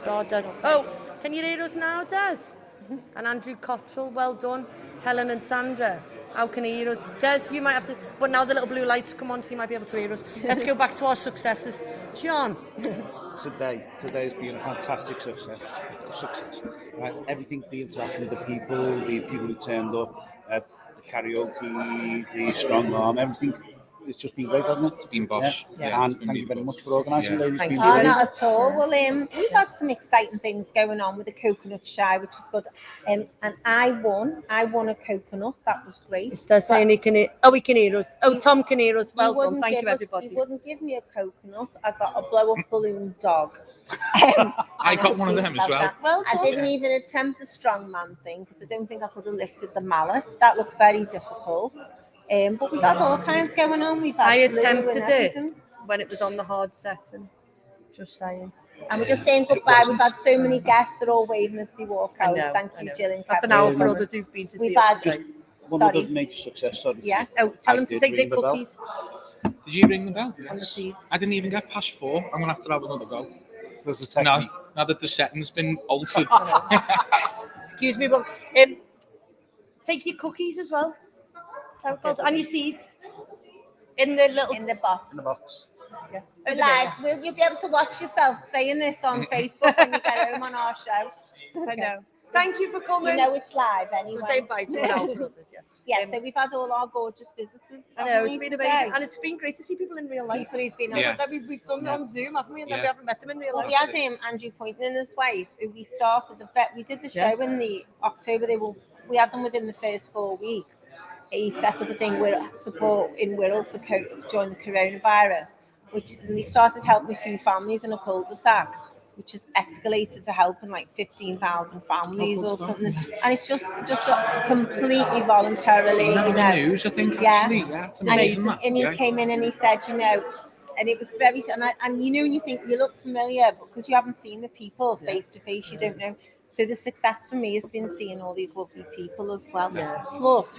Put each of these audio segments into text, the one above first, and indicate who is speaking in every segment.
Speaker 1: So Des. Oh, can you hear us now, Des? And Andrew Cottrell, well done. Helen and Sandra, how can you hear us? Des, you might have to, but now the little blue lights come on, so you might be able to hear us. Let's go back to our successes. John.
Speaker 2: Today has been a fantastic success. Right? Everything, the interaction with the people who turned up, the karaoke, the strong arm, everything. It's just been great, hasn't it?
Speaker 3: It's been bosh.
Speaker 2: Yeah. And thank you very much for organising, ladies.
Speaker 1: Thank
Speaker 2: you.
Speaker 1: you.
Speaker 4: Not at all. Well, we've had some exciting things going on with the coconut shy, which was good. And I won a coconut. That was great.
Speaker 1: Is there saying he can hear? Oh, he can hear us. Oh, Tom can hear us. Well done. Thank you, everybody.
Speaker 4: He wouldn't give me a coconut. I got a blow-up balloon dog.
Speaker 3: I got one of them as well.
Speaker 1: Well
Speaker 4: I didn't even attempt the strongman thing because I don't think I could have lifted the malice. That looked very difficult. But we've had all kinds going on.
Speaker 1: I attempted it when it was on the hard setting. Just saying.
Speaker 4: And we're just saying goodbye. We've had so many guests. They're all waving as they walk out. Thank you, Jill and
Speaker 1: That's an hour for others who've been to see us.
Speaker 2: One other major success. Sorry.
Speaker 4: Yeah.
Speaker 1: Oh, tell them to take their cookies.
Speaker 3: Did you ring the bell?
Speaker 1: On the seats.
Speaker 3: I didn't even get past 4. I'm gonna have to have another go.
Speaker 2: There's a technique.
Speaker 3: No, now that the setting's been altered.
Speaker 1: Excuse me, but take your cookies as well. And your seeds in the
Speaker 4: box.
Speaker 2: In the box.
Speaker 1: Yeah.
Speaker 4: Will you be able to watch yourself saying this on Facebook when you get home on our show?
Speaker 1: I know. Thank you for coming.
Speaker 4: You know it's live anyway.
Speaker 1: So say bye to our brothers, yeah.
Speaker 4: Yeah, so we've had all our gorgeous visitors.
Speaker 1: I know, it's been amazing. And it's been great to see people in real life.
Speaker 4: People who've been
Speaker 1: We've done it on Zoom, haven't we? And then we haven't met them in real life.
Speaker 4: We had Andrew Poynton and his wife, who we started we did the show in the October. We had them within the first 4 weeks. He set up a thing with support in Wirral during the coronavirus, which they started helping a few families in a cul-de-sac, which has escalated to helping like 15,000 families or something. And it's just completely voluntarily,
Speaker 3: you know. The news, I think, actually. Yeah, it's amazing.
Speaker 4: And he came in and he said, and it was very, and you think you look familiar, but because you haven't seen the people face to face, you don't know. So the success for me has been seeing all these lovely people as well. Yeah. Plus,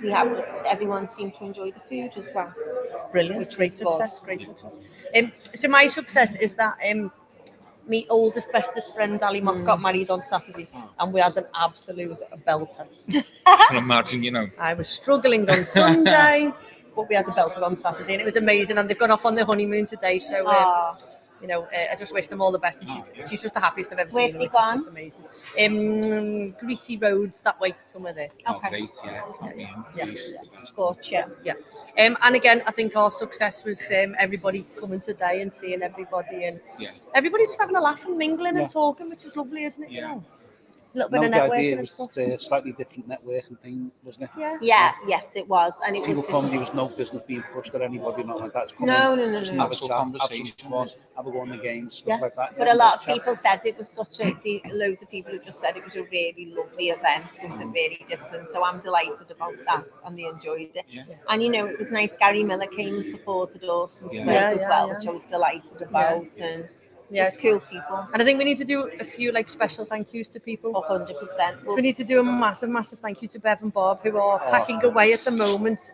Speaker 4: everyone seemed to enjoy the food as well.
Speaker 1: Brilliant, great success. So my success is that my oldest, bestest friend Ali Moff got married on Saturday, and we had an absolute belter.
Speaker 3: I can imagine,
Speaker 1: I was struggling on Sunday, but we had a belter on Saturday, and it was amazing. And they've gone off on their honeymoon today, so I just wish them all the best. And she's just the happiest I've ever seen.
Speaker 4: Where's they gone?
Speaker 1: Just amazing. Greasy Roads, that way, somewhere there.
Speaker 4: Okay.
Speaker 3: Great, yeah.
Speaker 4: Scorcher.
Speaker 1: Yeah. And again, I think our success was everybody coming today and seeing everybody, and everybody just having a laugh and mingling and talking, which is lovely, isn't it?
Speaker 3: Yeah.
Speaker 1: A little bit of networking and stuff.
Speaker 2: It was a slightly different networking thing, wasn't it?
Speaker 4: Yes, it was. And it
Speaker 2: People
Speaker 4: was
Speaker 2: come, there was no business being pushed at anybody, not like that.
Speaker 4: No.
Speaker 2: Have a chat, have some fun, have a go on the games, stuff like that.
Speaker 4: But a lot of people said it was loads of people have just said it was a really lovely event, something really different. So I'm delighted about that, and they enjoyed it. Yeah. And it was nice. Gary Miller came and supported us and spoke as well, which I was delighted about. And just cool people. And
Speaker 1: I think we need to do a few special thank yous to people.
Speaker 4: 100%.
Speaker 1: So we need to do a massive thank you to Bev and Bob, who are packing away at the moment.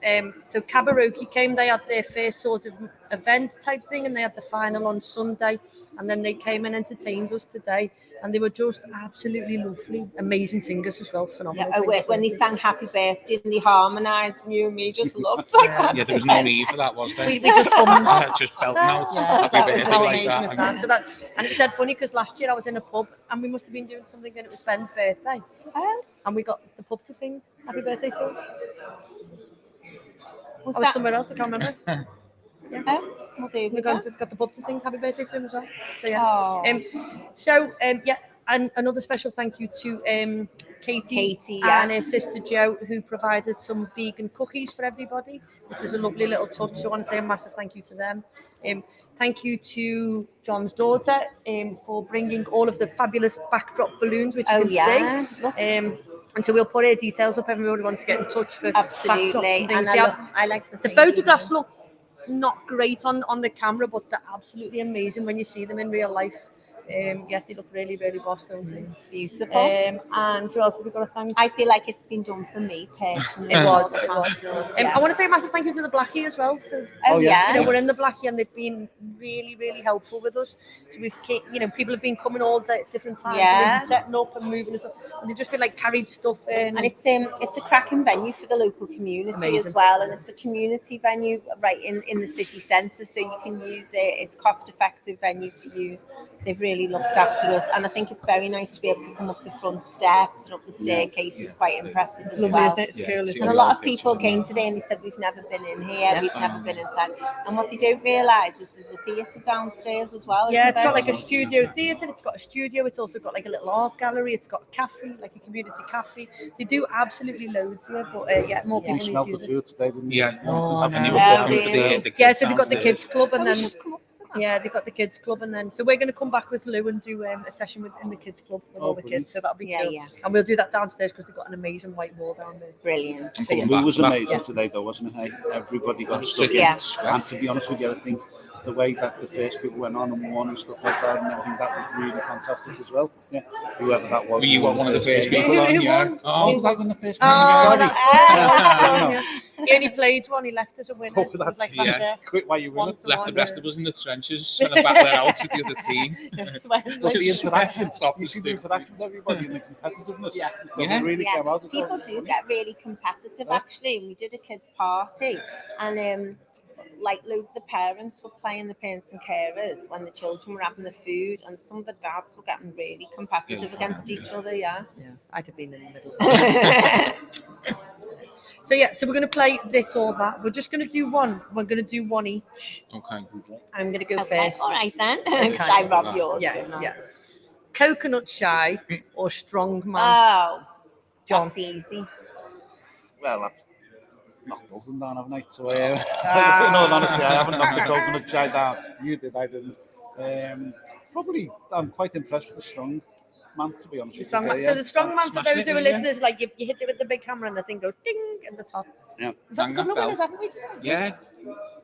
Speaker 1: So Cabaroki came, they had their first sort of event type thing, and they had the final on Sunday, and then they came and entertained us today, and they were just absolutely lovely, amazing singers as well, phenomenal.
Speaker 4: When they sang Happy Birthday and they harmonised, you and me just looked like that.
Speaker 3: Yeah, there was no need for that, was there?
Speaker 1: We just hummed.
Speaker 3: Just belting out Happy Birthday like that.
Speaker 1: And it was dead funny because last year I was in a pub and we must have been doing something and it was Ben's birthday. And we got the pub to sing Happy Birthday to him. I was somewhere else, I can't remember. We got the pub to sing Happy Birthday to him as well. So and another special thank you to Katie and her sister Jo, who provided some vegan cookies for everybody, which was a lovely little touch. So I want to say a massive thank you to them. Thank you to John's daughter for bringing all of the fabulous backdrop balloons, which you can see. And so we'll put her details up. Everybody wants to get in touch for
Speaker 4: absolutely.
Speaker 1: And
Speaker 4: I like
Speaker 1: the photographs look not great on the camera, but they're absolutely amazing when you see them in real life. Yeah, they look really, really boss, don't they?
Speaker 4: Beautiful.
Speaker 1: And who else have we got to thank?
Speaker 4: I feel like it's been done for me personally.
Speaker 1: It was.
Speaker 4: Yeah.
Speaker 1: I want to say a massive thank you to the Blackie as well. So,
Speaker 4: yeah.
Speaker 1: you know, we're in the Blackie and they've been really, really helpful with us. So you know, people have been coming all day at different times, and setting up and moving and stuff, and they've just been like carried stuff in.
Speaker 4: And it's a cracking venue for the local community as well, and it's a community venue right in the city centre, so you can use it. It's cost-effective venue to use. They've really looked after us, and I think it's very nice to be able to come up the front steps and up the staircase. It's quite impressive as well.
Speaker 1: It's cool.
Speaker 4: And a lot of people came today and they said, we've never been in here, we've never been inside. And what they don't realise is there's a theatre downstairs as well.
Speaker 1: Yeah, it's got like a studio theatre, it's got a studio, it's also got like a little art gallery, it's got a cafe, like a community cafe. They do absolutely loads here, but more people need to use it.
Speaker 2: Food today, didn't you?
Speaker 1: Yeah, so they've got the kids club and then they've got the kids club and then so we're going to come back with Lou and do a session in the kids club with all the kids, so that'll be cool. And we'll do that downstairs because they've got an amazing white wall down there.
Speaker 4: Brilliant.
Speaker 2: So, it was amazing today though, wasn't it? Hey? Everybody got stuck in. And to be honest with you, I think the way that the first people went on and won and stuff like that and everything, that was really fantastic as well. Yeah, whoever that was.
Speaker 3: Were you one of the first people on?
Speaker 1: Who won?
Speaker 2: Oh, that was the first
Speaker 1: He only played one, he left us a winner.
Speaker 2: Oh, that's quick while you win.
Speaker 3: Left the rest of us in the trenches and the back out with the other team.
Speaker 2: But the interaction, you see the interaction with everybody and the competitiveness. Really came out.
Speaker 4: People do get really competitive actually, and we did a kids party and like loads of the parents were playing the parents and carers when the children were having the food, and some of the dads were getting really competitive against each other.
Speaker 1: I'd have been in the middle. So we're going to play this or that. We're just going to do one. We're going to do one each.
Speaker 3: Okay.
Speaker 1: I'm going to go first.
Speaker 4: All right then. I rob yours.
Speaker 1: Yeah. Coconut shy or strong man?
Speaker 4: Oh,
Speaker 1: John.
Speaker 4: that's easy.
Speaker 2: Well, that's knocked both of them down, haven't I? So, in all honesty, I haven't knocked the coconut shy down. You did, I didn't. Probably, I'm quite impressed with the strong man, to be honest with you.
Speaker 1: So the strong man, for those who are listeners, like you hit it with the big hammer and the thing goes ding at the top.
Speaker 2: Yeah.
Speaker 1: We've had a couple of winners, haven't we?
Speaker 3: Yeah.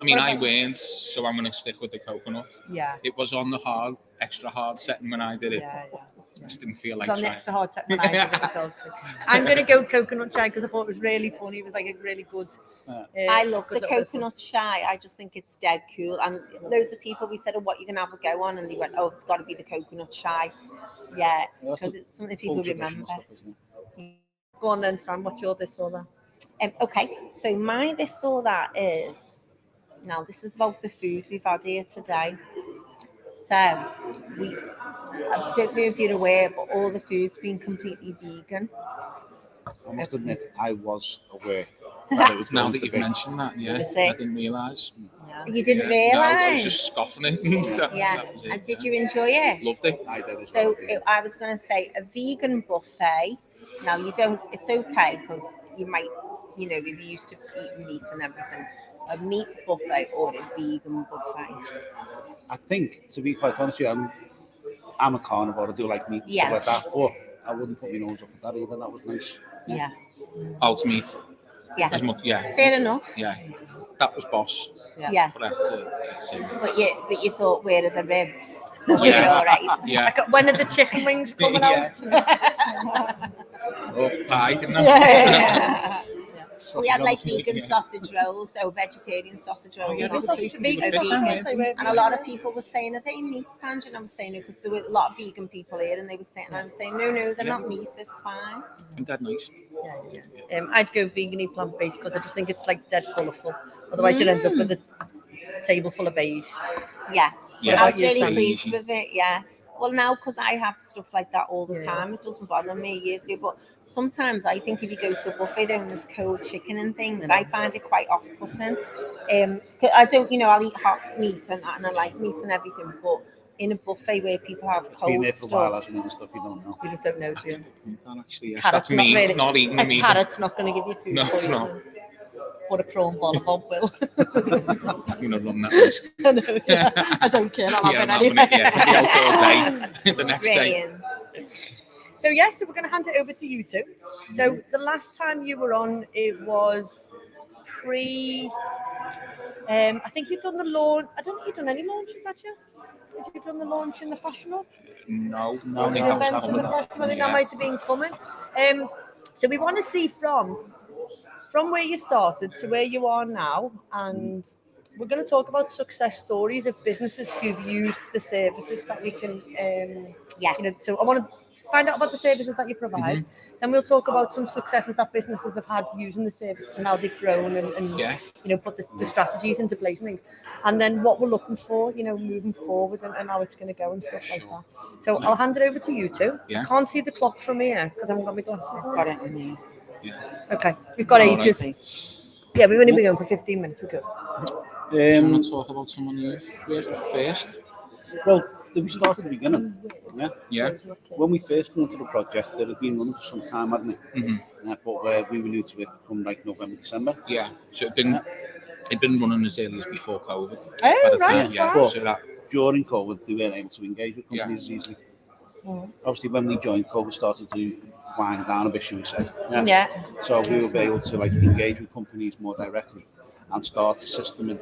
Speaker 3: I mean, I weren't, so I'm going to stick with the coconut.
Speaker 1: Yeah.
Speaker 3: It was on the extra hard setting when I did it.
Speaker 1: Yeah.
Speaker 3: I just didn't feel like
Speaker 1: it was on the extra hard set when I did it myself. I'm going to go coconut shy because I thought it was really funny. It was like a really good.
Speaker 4: I love the coconut shy. I just think it's dead cool. And loads of people, we said, oh, what are you going to have a go on? And they went, oh, it's got to be the coconut shy. Yeah, because it's something people remember.
Speaker 2: Stuff, isn't it?
Speaker 1: Go on then, Sam. What's your this or that?
Speaker 4: Okay, so my this or that is, now this is about the food we've had here today. So, I don't know if you're aware, but all the food's been completely vegan.
Speaker 2: I must admit, I was aware that it was
Speaker 3: Now
Speaker 2: going
Speaker 3: that
Speaker 2: to
Speaker 3: you've
Speaker 2: be.
Speaker 3: mentioned that, I didn't realise.
Speaker 4: You didn't
Speaker 3: No, I
Speaker 4: realise?
Speaker 3: was just scoffing it. That was it,
Speaker 4: And did you enjoy it?
Speaker 3: Loved it.
Speaker 2: I did as
Speaker 4: So
Speaker 2: well.
Speaker 4: I was going to say a vegan buffet. Now it's okay because you might, if you're used to eating meat and everything, a meat buffet or a vegan buffet.
Speaker 2: I think, to be quite honest with you, I'm a carnivore. I do like meat and stuff like that, but I wouldn't put my nose up at that either. That was nice.
Speaker 4: Yeah.
Speaker 3: Alt meat.
Speaker 4: Yeah.
Speaker 3: As much,
Speaker 4: Fair enough.
Speaker 3: Yeah. That was boss.
Speaker 4: Yeah.
Speaker 3: But I have to say.
Speaker 4: But you thought, where are the ribs?
Speaker 3: Yeah.
Speaker 4: All right.
Speaker 3: Yeah.
Speaker 1: When are the chicken wings coming out?
Speaker 3: Oh, pie, didn't I?
Speaker 4: We had like vegan sausage rolls, vegetarian sausage rolls. And a lot of people were saying, are they meat, Sandra? And I was saying, no, because there were a lot of vegan people here, and they were saying, I was saying, no, they're not meat, it's fine.
Speaker 3: And dead nice.
Speaker 1: I'd go vegan plant-based because I just think it's like dead colourful. Otherwise, you'll end up with a table full of beige.
Speaker 4: Yeah.
Speaker 3: Yeah.
Speaker 4: I was really pleased with it. Yeah. Well, now because I have stuff like that all the time, it doesn't bother me years ago. But sometimes I think if you go to a buffet and there's cold chicken and things, I find it quite off-putting. I don't, I'll eat hot meat and I like meat and everything, but in a buffet where people have cold
Speaker 2: Been there for a while,
Speaker 4: stuff,
Speaker 2: hasn't it, and stuff you don't know.
Speaker 1: You just don't know, do you?
Speaker 3: Actually, yes.
Speaker 1: Carrot's
Speaker 3: That's me
Speaker 1: not really.
Speaker 3: not eating the
Speaker 1: A
Speaker 3: meat.
Speaker 1: carrot's not going to give you food.
Speaker 3: No, it's not.
Speaker 1: What a prawn volleyball will.
Speaker 3: I'm going to run that risk.
Speaker 1: I don't care. I'll have it
Speaker 3: I'm having
Speaker 1: anyway.
Speaker 3: it, all day. The next day.
Speaker 4: brilliant.
Speaker 1: So we're going to hand it over to you two. So the last time you were on, it was I think you've done the launch. I don't think you've done any launches, had you? Have you done the launch in the Fashion Hub?
Speaker 3: No,
Speaker 2: No,
Speaker 3: I
Speaker 1: The
Speaker 3: think that was
Speaker 1: event in the
Speaker 3: happening.
Speaker 1: Fashion Hub, I think that
Speaker 3: Yeah.
Speaker 1: might have been coming. So we want to see from where you started to where you are now, and we're going to talk about success stories of businesses who've used the services that we can. So I want to find out about the services that you provide. Then we'll talk about some successes that businesses have had using the services and how they've grown and
Speaker 3: Yeah.
Speaker 1: put the strategies into place and things. And then what we're looking for, moving forward and how it's going to go and stuff like that. So I'll hand it over to you two.
Speaker 3: Yeah.
Speaker 1: I can't see the clock from here because I haven't got my glasses on.
Speaker 4: Got it.
Speaker 3: Yeah.
Speaker 1: Okay, we've got
Speaker 3: All
Speaker 1: ages.
Speaker 3: right.
Speaker 1: Yeah, we've only been going for 15 minutes. We're good.
Speaker 3: Do you want to talk about someone you worked with first?
Speaker 2: Well, we started at the beginning. Yeah.
Speaker 3: Yeah.
Speaker 2: When we first came into the project, it had been running for some time, hadn't it? But we were new to it from like November, December.
Speaker 3: Yeah. So it'd been running as early as before COVID.
Speaker 1: Oh,
Speaker 3: By the
Speaker 1: right,
Speaker 3: time, yeah.
Speaker 2: right.
Speaker 3: So that,
Speaker 2: During COVID, they weren't able to engage with companies as easily. Obviously, when we joined, COVID started to wind down a bit, should we say?
Speaker 1: Yeah.
Speaker 2: So we were able to engage with companies more directly and start a system in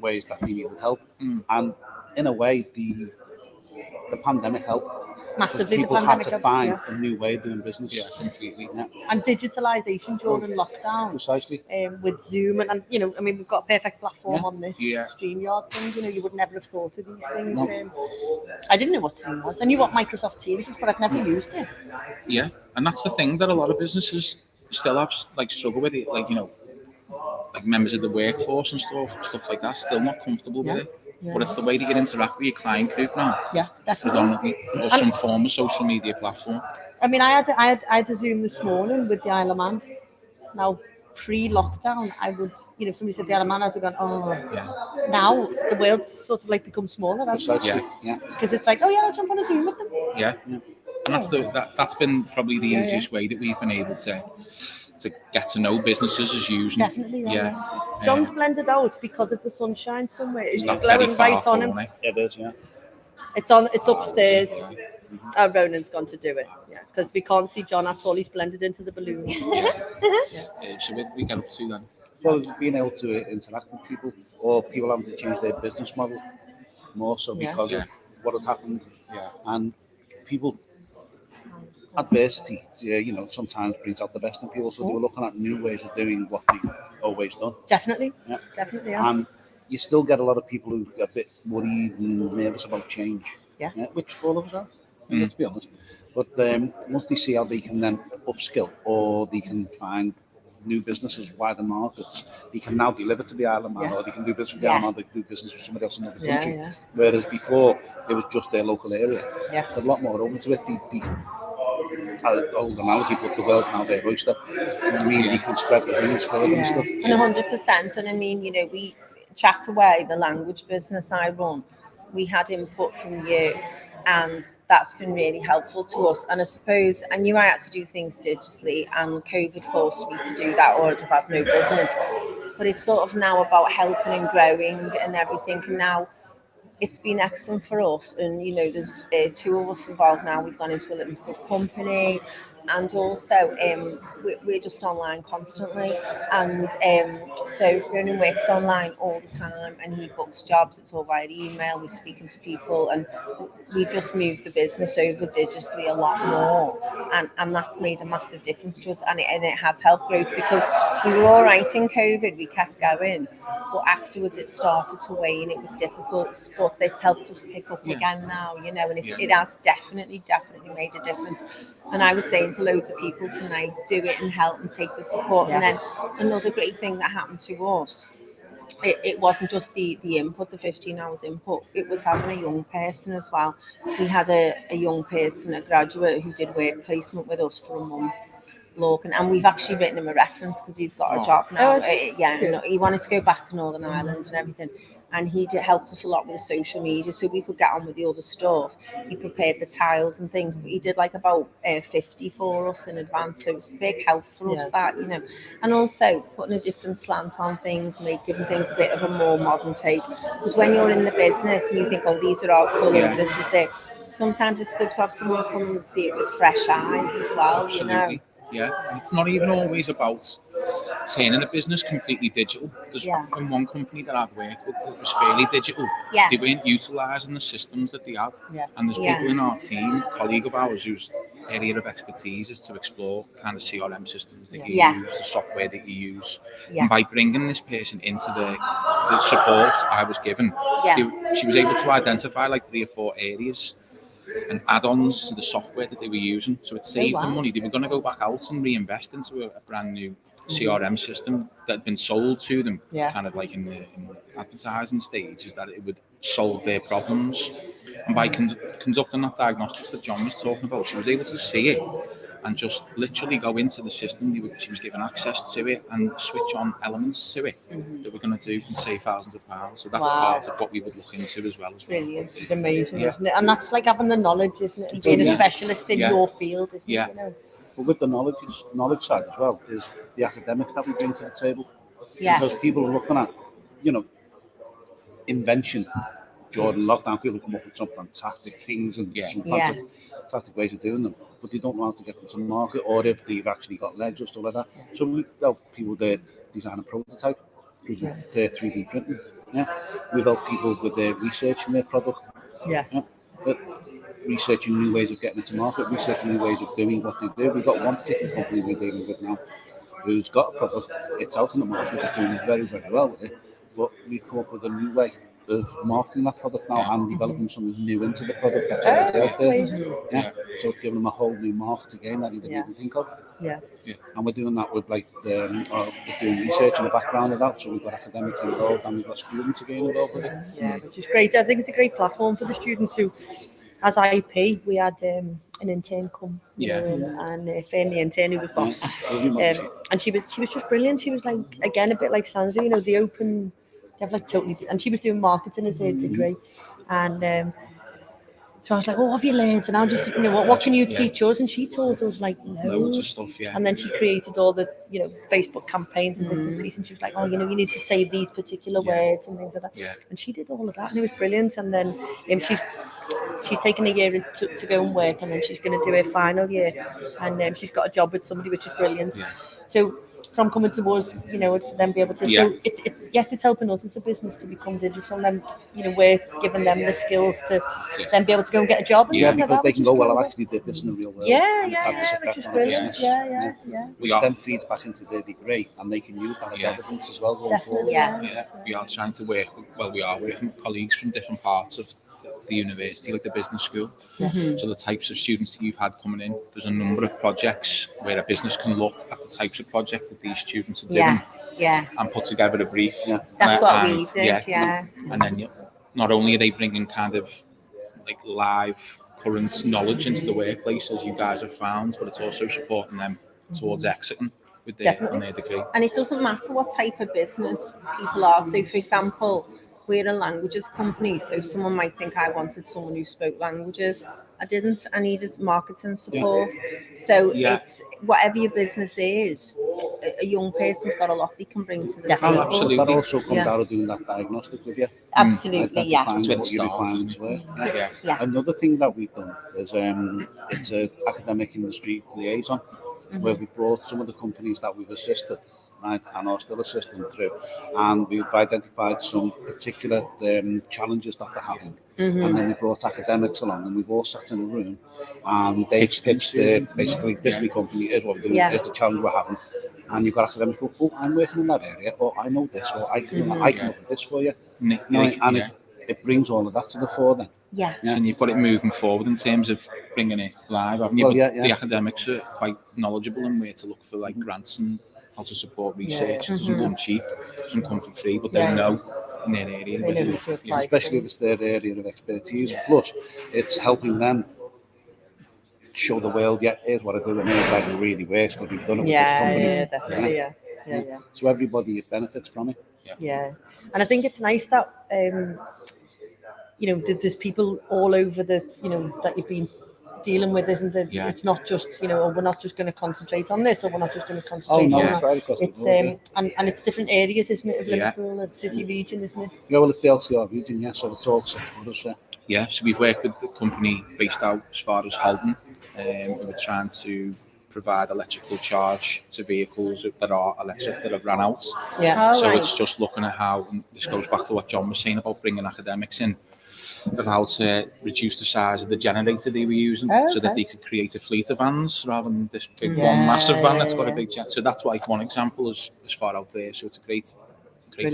Speaker 2: ways that they needed help. And in a way, the pandemic helped.
Speaker 1: Massively,
Speaker 2: People
Speaker 1: the pandemic
Speaker 2: had to
Speaker 1: helped,
Speaker 2: find
Speaker 1: yeah.
Speaker 2: a new way of doing business.
Speaker 3: yeah, completely.
Speaker 2: Yeah,
Speaker 1: And digitalisation during lockdown.
Speaker 2: precisely.
Speaker 1: With Zoom and we've got a perfect platform on this
Speaker 3: Yeah.
Speaker 1: StreamYard thing. You would never have thought of these things.
Speaker 2: No.
Speaker 1: I didn't know what Zoom was. I knew what Microsoft Teams was, but I'd never used it.
Speaker 3: Yeah, and that's the thing that a lot of businesses still have struggle with it. Like members of the workforce and stuff like that, still not comfortable with it.
Speaker 1: Yeah.
Speaker 3: But it's the way that you interact with your client group now,
Speaker 1: Yeah, definitely.
Speaker 3: predominantly, or some form of social media platform.
Speaker 1: I mean, I had a Zoom this morning with the Isle of Man. Now, pre-lockdown, I would, if somebody said the Isle of Man, I'd have gone, oh.
Speaker 3: Yeah.
Speaker 1: Now the world's sort of become smaller, hasn't it?
Speaker 2: Precisely. Yeah.
Speaker 1: Because it's like, oh yeah, I'll jump on a Zoom with them.
Speaker 3: Yeah. And that's been probably the easiest way that we've been able to get to know businesses as usual.
Speaker 1: Definitely. Yeah. John's blended out because of the sunshine somewhere. It's
Speaker 3: not
Speaker 1: glowing
Speaker 3: very
Speaker 1: right
Speaker 3: far
Speaker 1: on him.
Speaker 3: corner.
Speaker 2: It is, yeah.
Speaker 1: It's upstairs. Ronan's gone to do it. Yeah, because we can't see John at all. He's blended into the balloon.
Speaker 3: So we get up to then.
Speaker 2: So being able to interact with people, or people having to change their business model more so because of what had happened.
Speaker 3: Yeah.
Speaker 2: And people, adversity, sometimes brings out the best in people. So they were looking at new ways of doing what they've always done.
Speaker 1: Definitely.
Speaker 2: Yeah.
Speaker 1: Definitely. Yeah.
Speaker 2: And you still get a lot of people who are a bit worried and nervous about change.
Speaker 1: Yeah.
Speaker 2: Which all of us are, let's be honest. But once they see how they can then upskill, or they can find new businesses, wider markets, they can now deliver to the Isle of Man, or they can do business with the Isle of Man, they can do business with somebody else in another country.
Speaker 1: Yeah.
Speaker 2: Whereas before, it was just their local area.
Speaker 1: Yeah.
Speaker 2: They're a lot more open to it. Old analogy, but the world's now their oyster. I mean, they can spread the wings further and stuff.
Speaker 4: And 100%. And I mean, we chat away, the language business I run, we had input from you, and that's been really helpful to us. And I suppose I knew I had to do things digitally, and COVID forced me to do that, or I'd have had no business. But it's sort of now about helping and growing and everything. And now it's been excellent for us. And there's two of us involved now. We've gone into a limited company, and also we're just online constantly. And so Ronan works online all the time, and he books jobs. It's all via email. We're speaking to people, and we just moved the business over digitally a lot more, and that's made a massive difference to us, and it has helped growth, because we were all right in COVID. We kept going, but afterwards it started to wane. It was difficult, but it's helped us pick up again now, and it has definitely made a difference. And I was saying to loads of people tonight, do it and help and take the support. And then another great thing that happened to us, it wasn't just the input, the 15 hours input, it was having a young person as well. We had a young person, a graduate, who did work placement with us for a month, Logan, and we've actually written him a reference because he's got a job now. He wanted to go back to Northern Ireland and everything. And he helped us a lot with the social media, so we could get on with the other stuff. He prepared the tiles and things, but he did about 50 for us in advance. So it was a big help for us, that, And also putting a different slant on things, giving things a bit of a more modern take. Because when you're in the business and you think, oh, these are our colours, this is the... Sometimes it's good to have someone come and see it with fresh eyes as well,
Speaker 3: Absolutely. Yeah, and it's not even always about turning the business completely digital. There's in one company that I've worked with that was fairly digital. They weren't utilising the systems that they had. And there's people in our team, a colleague of ours whose area of expertise is to explore kind of CRM systems that you use, the software that you use. And by bringing this person into the support I was given, she was able to identify like 3 or 4 areas and add-ons to the software that they were using. So it saved them money. They were going to go back out and reinvest into a brand new CRM system that had been sold to them, kind of like in the advertising stage, is that it would solve their problems. And by conducting that diagnostics that John was talking about, she was able to see it and just literally go into the system. She was given access to it and switch on elements to it that we're going to do and save thousands of pounds. So that's part of what we would look into as well.
Speaker 1: Brilliant. It's amazing, isn't it? And that's like having the knowledge, isn't it? And being a specialist in your field, isn't it? You know?
Speaker 2: But with the knowledge side as well is the academics that we bring to the table. Because people are looking at, invention. During lockdown, people come up with some fantastic things and some fantastic ways of doing them, but they don't know how to get them to the market, or if they've actually got legs or stuff like that. So we help people design a prototype through 3D printing. We help people with their researching their product. Researching new ways of getting it to market, researching new ways of doing what they do. We've got one particular company we're dealing with now who's got a product, it's out in the market, it's doing very, very well with it, but we've come up with a new way of marketing that product now and developing something new into the product that's already out there. So it's giving them a whole new market again that they didn't even think of. And we're doing that with we're doing research in the background of that, so we've got academics involved and we've got students again involved with it.
Speaker 1: Which is great. I think it's a great platform for the students who, as IP, we had an intern come, and Fern, the intern who was boss, and she was just brilliant. She was like, again, a bit like Sansa, the open. And she was doing marketing as a degree, and so I was like, "Oh, what have you learned? And how do you, what can you teach us?" And she taught us like loads
Speaker 3: of stuff.
Speaker 1: And then she created all the Facebook campaigns and bits and pieces. And she was like, "Oh, you need to say these particular words and things like that." And she did all of that, and it was brilliant. And then she's taken a year to go and work, and then she's going to do her final year, and she's got a job with somebody, which is brilliant. So from coming to us, to then be able to. So it's helping us as a business to become digital, and then we're giving them the skills to then be able to go and get a job.
Speaker 2: Because they can go, well, I've actually did this in the real world.
Speaker 1: Which is brilliant.
Speaker 2: Which then feeds back into their degree, and they can use that as evidence as well going forward.
Speaker 3: We are trying to work. We are working with colleagues from different parts of the university, like the business school. So the types of students that you've had coming in, there's a number of projects where a business can look at the types of projects that these students are doing and put together a brief.
Speaker 4: That's what we did,
Speaker 3: And then not only are they bringing kind of like live current knowledge into the workplace, as you guys have found, but it's also supporting them towards exiting with on their degree.
Speaker 4: And it doesn't matter what type of business people are. So, for example, we're a languages company, so someone might think I wanted someone who spoke languages. I didn't. I needed marketing support. So it's whatever your business is, a young person's got a lot they can bring to the table.
Speaker 3: Absolutely.
Speaker 2: That also comes out of doing that diagnostic with you.
Speaker 4: Absolutely,
Speaker 2: What your requirements were. Another thing that we've done is it's an academic industry liaison, where we've brought some of the companies that we've assisted, right, and are still assisting through, and we've identified some particular challenges that they're having, and then we brought academics along, and we've all sat in a room, and they've pitched basically this company is what we're doing, it's the challenge we're having, and you've got academics go, oh, I'm working in that area, or I know this, or I can look at this for you, it brings all of that to the fore then.
Speaker 3: And you've got it moving forward in terms of bringing it live, haven't you? The academics are quite knowledgeable in where to look for like grants and how to support research. It doesn't come cheap, it doesn't come for free, but they know in their area.
Speaker 2: Especially if it's their area of expertise. Plus, it's helping them show the world, here's what I do, and here's how it really works, because we've done it with this company.
Speaker 1: Definitely,
Speaker 2: So everybody benefits from it.
Speaker 1: And I think it's nice that there's people all over the that you've been dealing with, isn't it? It's not just we're not just going to concentrate on this, or we're not just going to concentrate on that. It's and it's different areas, isn't it, of Liverpool, the city region, isn't it?
Speaker 2: Well, it's the LCR region, so it's all set for us.
Speaker 3: So we've worked with the company based out as far as Halton. We were trying to provide electrical charge to vehicles that are electric that have run out.
Speaker 1: Yeah.
Speaker 3: So it's just looking at how, and this goes back to what John was saying about bringing academics in, of how to reduce the size of the generator they were using so that they could create a fleet of vans rather than this big one massive van that's got a big jet. So that's like one example as far out there. So it's a great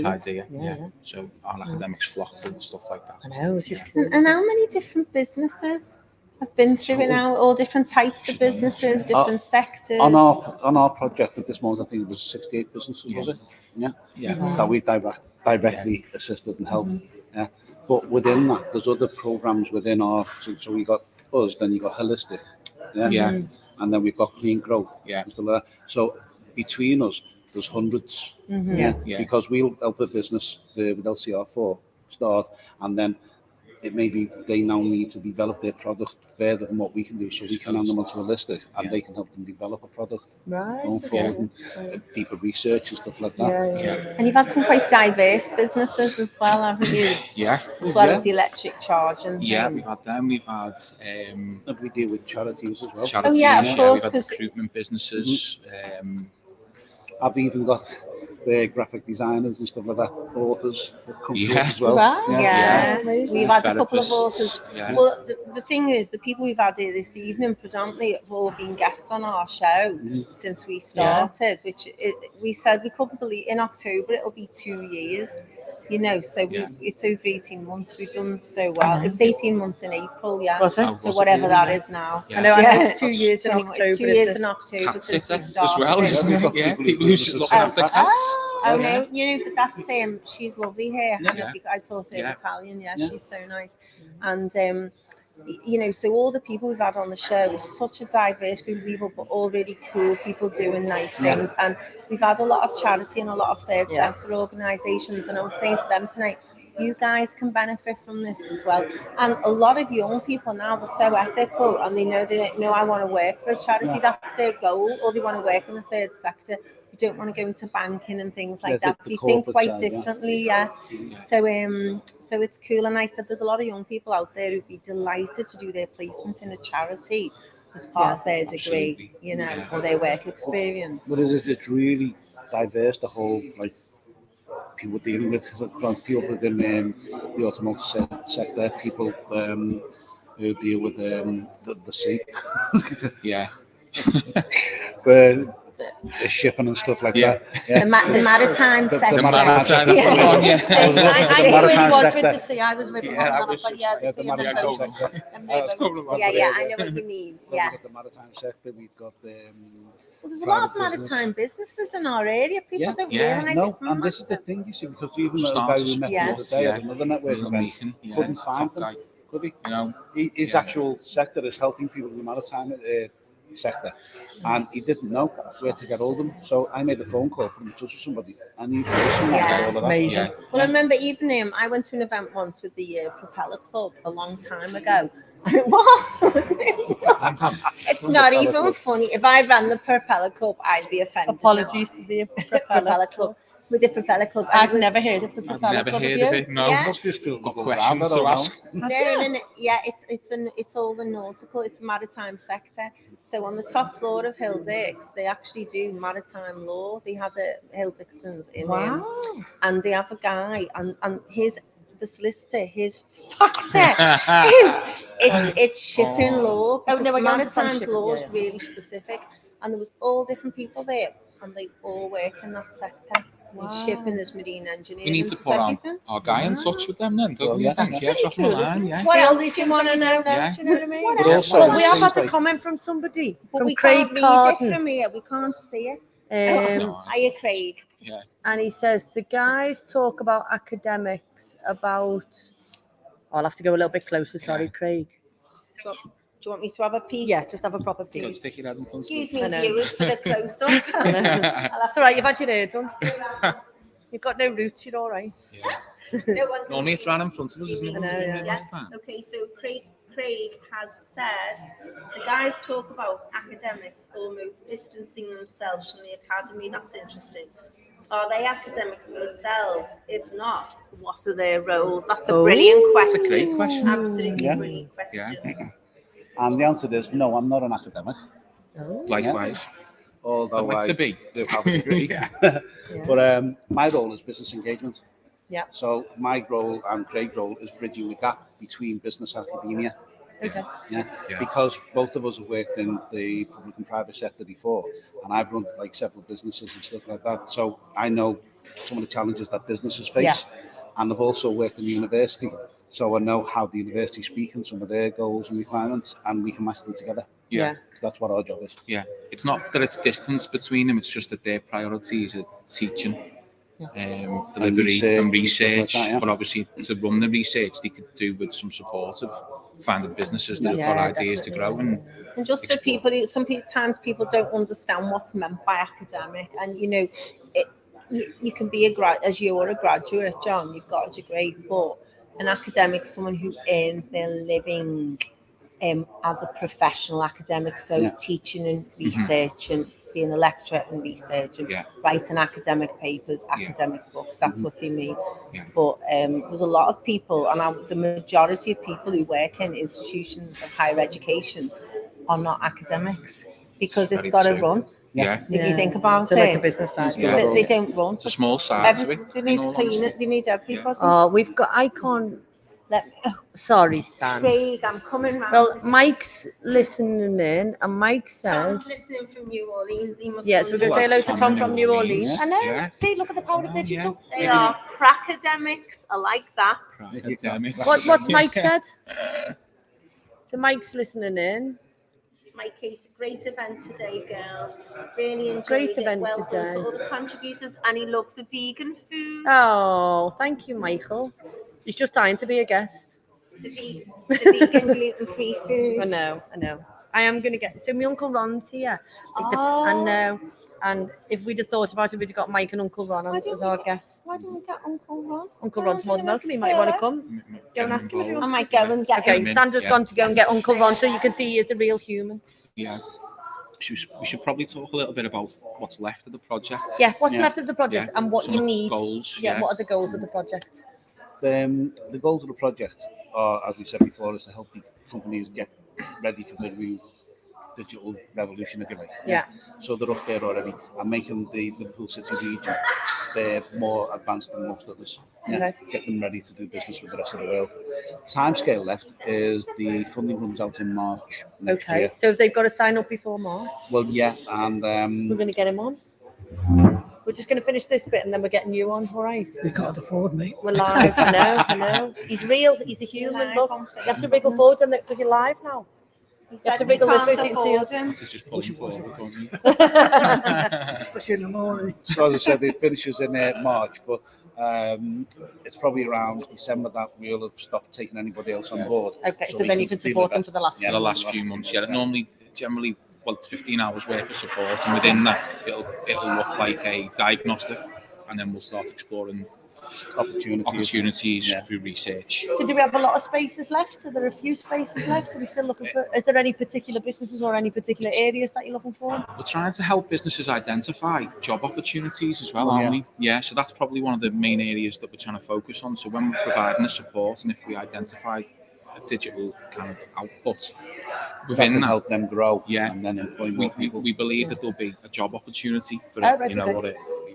Speaker 3: idea. Yeah. So our academics flock to stuff like that.
Speaker 1: I know, it's just
Speaker 4: And how many different businesses have been through it now? All different types of businesses, different sectors.
Speaker 2: On our project at this moment, I think it was 68 businesses, was it? Yeah. That we directly assisted and helped. Yeah. But within that, there's other programs within our. So we got us, then you got holistic. Yeah. And then we've got clean growth.
Speaker 3: Yeah.
Speaker 2: And stuff like that. So between us, there's hundreds. Yeah. Because we'll help a business with LCR4 start, and then it may be they now need to develop their product further than what we can do, so we can hand them onto holistic, and they can help them develop a product going forward, and deeper research and stuff like that.
Speaker 4: And you've had some quite diverse businesses as well, haven't you? As well as the electric charge and things.
Speaker 3: We've had them. We've had
Speaker 2: we deal with charities as well.
Speaker 3: Charities,
Speaker 4: of course,
Speaker 3: we've had recruitment businesses.
Speaker 2: I've even got the graphic designers and stuff like that, authors that come to us as well.
Speaker 4: We've had a couple of authors. Well, the thing is, the people we've had here this evening predominantly have all been guests on our show since we started, which we said we couldn't believe in October it'll be 2 years. You know, so it's over 18 months. We've done so well. It was 18 months in April,
Speaker 1: Was it?
Speaker 4: So whatever that is now.
Speaker 1: I know it's 2 years in October.
Speaker 4: It's 2 years in October since we started.
Speaker 3: As well, isn't it? Yeah, people who look after cats.
Speaker 4: Oh no, you know, but that's she's lovely here. I taught her Italian. She's so nice. And you know, so all the people we've had on the show is such a diverse group of people, but all really cool people doing nice things. And we've had a lot of charity and a lot of third sector organisations. And I was saying to them tonight, you guys can benefit from this as well. And a lot of young people now are so ethical, and they know I want to work for a charity. That's their goal, or they want to work in the third sector. They don't want to go into banking and things like that. They think quite differently, So it's cool. And I said there's a lot of young people out there who'd be delighted to do their placement in a charity as part of their degree, you know, or their work experience.
Speaker 2: But it's really diverse, the whole, like, people dealing with, from people within the automotive sector, people who deal with the sea. But the shipping and stuff like that.
Speaker 4: The maritime sector.
Speaker 3: The maritime sector.
Speaker 1: I knew it was with the sea. I was with the sea and the coast.
Speaker 4: I know what you mean.
Speaker 2: The maritime sector, we've got
Speaker 4: well, there's a lot of maritime businesses in our area. People don't realise it's massive.
Speaker 2: And this is the thing, you see, because even the guy we met the other day at another network event couldn't find them, could he? You know, his actual sector is helping people in the maritime sector, and he didn't know where to get hold of them. So I made a phone call, put him in touch with somebody, and he
Speaker 1: amazing.
Speaker 4: Well, I remember even I went to an event once with the Propeller Club a long time ago. What? It's not even funny. If I ran the Propeller Club, I'd be offended.
Speaker 1: Apologies to the
Speaker 4: Propeller Club. With the Propeller Club,
Speaker 1: I've never heard of the Propeller Club.
Speaker 3: I've never heard of it. No, must be still got questions to ask.
Speaker 4: No. It's all the nautical. It's the maritime sector. So on the top floor of Hildix, they actually do maritime law. They had a Hildixons in there, and they have a guy, and the solicitor, his factor it's shipping law. Maritime law is really specific, and there was all different people there, and they all work in that sector. Shipping, there's marine engineering.
Speaker 3: We need to put our guy in touch with them then, don't we? Drop him a line,
Speaker 4: What else did you want to know? Do you know what I mean?
Speaker 1: Well, we have had a comment from somebody, from Craig
Speaker 4: Carden.
Speaker 1: Can't
Speaker 4: read it from here. We can't see it. Hiya, Craig.
Speaker 3: Yeah.
Speaker 1: And he says, the guys talk about academics I'll have to go a little bit closer, sorry, Craig.
Speaker 4: So, do you want me to have a peek?
Speaker 1: Yeah, just have a proper peek.
Speaker 3: Stick your head in front.
Speaker 4: Excuse me, viewers, for the close-up.
Speaker 1: It's all right, you've had your hair done. You've got no roots, you're all right.
Speaker 3: Normally it's right in front of us, isn't it?
Speaker 4: Okay, so Craig has said, the guys talk about academics almost distancing themselves from the academy. That's interesting. Are they academics themselves? If not, what are their roles? That's a brilliant question.
Speaker 3: That's a great question.
Speaker 4: Absolutely brilliant question.
Speaker 2: And the answer is no, I'm not an academic.
Speaker 3: Likewise.
Speaker 2: Although
Speaker 3: I'd like to be.
Speaker 2: do have a degree. But my role is business engagement.
Speaker 1: Yeah.
Speaker 2: So my role and Craig's role is bridging the gap between business and academia.
Speaker 1: Okay.
Speaker 2: Yeah. Because both of us have worked in the public and private sector before, and I've run like several businesses and stuff like that. So I know some of the challenges that businesses face, and I've also worked in the university. So I know how the university speak and some of their goals and requirements, and we can match them together.
Speaker 3: Yeah.
Speaker 2: That's what our job is.
Speaker 3: Yeah. It's not that it's distance between them, it's just that their priorities are teaching, delivery and research.
Speaker 2: Like that,
Speaker 3: But obviously to run the research they could do with some support of finding businesses that have got ideas to grow and
Speaker 4: just for people who sometimes people don't understand what's meant by academic, and you can be as you're a graduate, John, you've got a degree, but an academic is someone who earns their living as a professional academic, so teaching and research and being a lecturer and research and writing academic papers, academic books, that's what they mean. But there's a lot of people, and the majority of people who work in institutions of higher education are not academics, because it's got to run. If you think about it,
Speaker 1: like a business side.
Speaker 4: They don't run.
Speaker 3: It's a small side to it.
Speaker 4: They need to clean it. They need everybody.
Speaker 1: I can't. Sorry, Sam.
Speaker 4: Craig, I'm coming round.
Speaker 1: Well, Mike's listening in, and Mike says.
Speaker 4: Tom's listening from New Orleans.
Speaker 1: So we're going to say hello to Tom from New Orleans.
Speaker 3: I
Speaker 1: know. See, look at the power of digital.
Speaker 4: They are pracademics. I like that.
Speaker 1: What's Mike said? So Mike's listening in.
Speaker 4: Mike, it's a great event today, girls. Really enjoyed
Speaker 1: Great
Speaker 4: it.
Speaker 1: event
Speaker 4: Well
Speaker 1: today.
Speaker 4: done to all the contributors, and he loves the vegan food.
Speaker 1: Oh, thank you, Michael. He's just dying to be a guest.
Speaker 4: The vegan gluten-free food.
Speaker 1: I know. I am going to get. So my Uncle Ron's here.
Speaker 4: Oh.
Speaker 1: I know. And if we'd have thought about it, we'd have got Mike and Uncle Ron on as our guests.
Speaker 4: Why didn't we get Uncle Ron?
Speaker 1: Uncle Ron's more than welcome. He might want to come. Go and ask him if he
Speaker 4: I
Speaker 1: wants.
Speaker 4: might go and get him.
Speaker 1: Okay, Sandra's gone to go and get Uncle Ron, so you can see he is a real human.
Speaker 3: Yeah. We should probably talk a little bit about what's left of the project.
Speaker 1: Yeah, what's left of the project and what you need.
Speaker 3: Goals.
Speaker 1: Yeah, what are the goals of the project?
Speaker 2: The goals of the project are, as we said before, is to help the companies get ready for the new digital revolution, if you like.
Speaker 1: Yeah.
Speaker 2: So they're up there already and making the Liverpool City region, they're more advanced than most others. Yeah. Okay. Get them ready to do business with the rest of the world. Timescale left is the funding runs out in March.
Speaker 1: Okay, year. So they've got to sign up before March?
Speaker 2: Well, yeah, and
Speaker 1: we're going to get him on. We're just going to finish this bit and then we're getting you on, all right?
Speaker 5: We can't afford me.
Speaker 1: We're live, I know. He's real, he's a human, look. You have to wriggle forward because you're live now. You have to wriggle this way so you can see us.
Speaker 3: It's just pulling forward.
Speaker 5: Especially in the morning.
Speaker 2: So as I said, it finishes in March, but it's probably around December that we'll have stopped taking anybody else on board.
Speaker 1: Okay, so then you can support them for the last few months.
Speaker 3: The last few months, generally, it's 15 hours worth of support, and within that, it'll look like a diagnostic, and then we'll start exploring opportunities through research.
Speaker 1: So do we have a lot of spaces left? Are there a few spaces left? Are we still looking for, is there any particular businesses or any particular areas that you're looking for?
Speaker 3: We're trying to help businesses identify job opportunities as well, aren't we? Yeah, so that's probably one of the main areas that we're trying to focus on. So when we're providing the support, and if we identify a digital kind of output within that,
Speaker 2: help them grow,
Speaker 3: and
Speaker 2: then employ more people.
Speaker 3: We believe that there'll be a job opportunity for a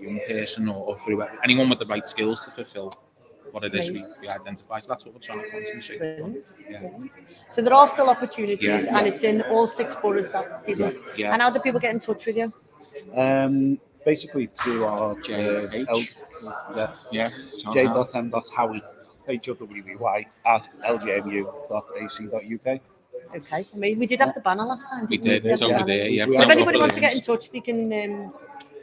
Speaker 3: young person or through anyone with the right skills to fulfill what it is we identify. So that's what we're trying to concentrate on. Yeah.
Speaker 1: So there are still opportunities, and it's in all 6 boroughs that people.
Speaker 3: Yeah.
Speaker 1: And how do people get in touch with you?
Speaker 2: Basically through our j.m.howie HOWY at LJMU.ac.uk.
Speaker 1: Okay, we did have the banner last time.
Speaker 3: We did. It's over there. Yeah.
Speaker 1: If anybody wants to get in touch, they can.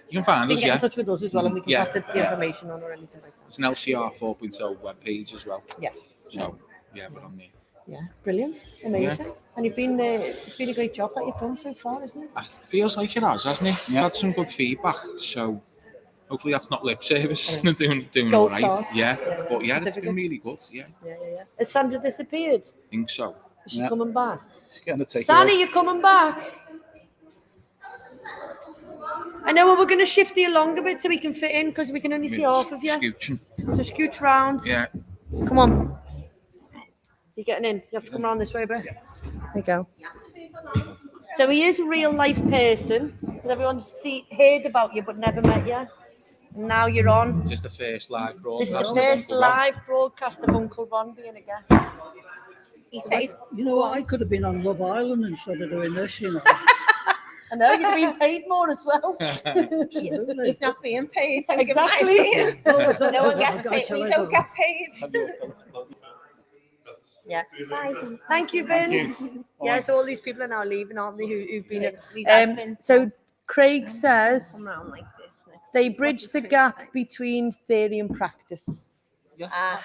Speaker 3: You can find us.
Speaker 1: Get in touch with us as well, and we can pass the information on or anything like that.
Speaker 3: It's an LCR4.0 webpage as well.
Speaker 1: Yeah.
Speaker 3: So we're on there.
Speaker 1: Yeah, brilliant, amazing. Yeah. And you've been it's been a great job that you've done so far, isn't it?
Speaker 3: It feels like it has, hasn't it? Yeah. Had some good feedback, so hopefully that's not lip service. doing all right. Yeah. But it's been really good. Yeah.
Speaker 1: Has Sandra disappeared?
Speaker 3: I think so.
Speaker 1: Is she coming back?
Speaker 2: She's going to take
Speaker 1: Sally, you're coming back. I know, we're going to shift you along a bit so we can fit in, because we can only see half of you.
Speaker 3: Scooching.
Speaker 1: So scooch round.
Speaker 3: Yeah.
Speaker 1: Come on. You're getting in. You have to come around this way a bit. There you go. So he is a real life person. Everyone heard about you but never met you. And now you're on.
Speaker 3: Just the first live
Speaker 1: This
Speaker 3: broadcast.
Speaker 1: is the
Speaker 3: of
Speaker 1: first
Speaker 3: Uncle Ron.
Speaker 1: live broadcast of Uncle Ron being a guest.
Speaker 4: He says,
Speaker 5: You know, I could have been on Love Island instead of doing this, you know.
Speaker 1: I know, you've been paid more as well.
Speaker 4: he's not being paid. Don't
Speaker 1: Exactly.
Speaker 4: give him ideas. No one gets paid. We don't get paid.
Speaker 1: Yeah. Thank you, Vince. Yes, all these people are now leaving, aren't they? Who've been at. So Craig says
Speaker 4: Come round like this next
Speaker 1: they
Speaker 4: week.
Speaker 1: bridge the gap between theory and practice.
Speaker 3: Yeah.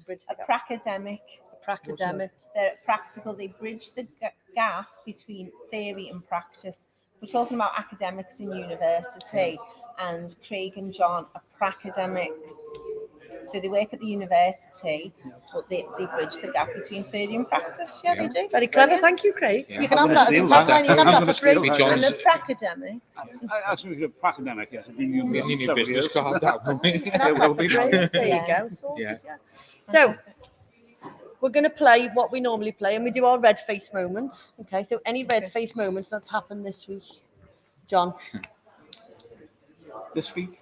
Speaker 1: Bridge
Speaker 4: A pracademic.
Speaker 1: Pracademic.
Speaker 4: They're practical. They bridge the gap between theory and practice. We're talking about academics in university, and Craig and John are pracademics. So they work at the university, but they bridge the gap between theory and practice. Yeah, they do.
Speaker 1: Very clever. Thank you, Craig.
Speaker 3: Yeah.
Speaker 1: You can have that as a tagline. You can have that for free.
Speaker 4: And the pracademic.
Speaker 2: Actually, a academic, yes. I've been
Speaker 3: We need
Speaker 2: several
Speaker 3: business
Speaker 2: years.
Speaker 3: card that, won't we?
Speaker 1: You can have that for free. There you go. Sorted, yeah. So we're going to play what we normally play, and we do our red face moments. Okay, so any red face moments that's happened this week, John?
Speaker 2: This week,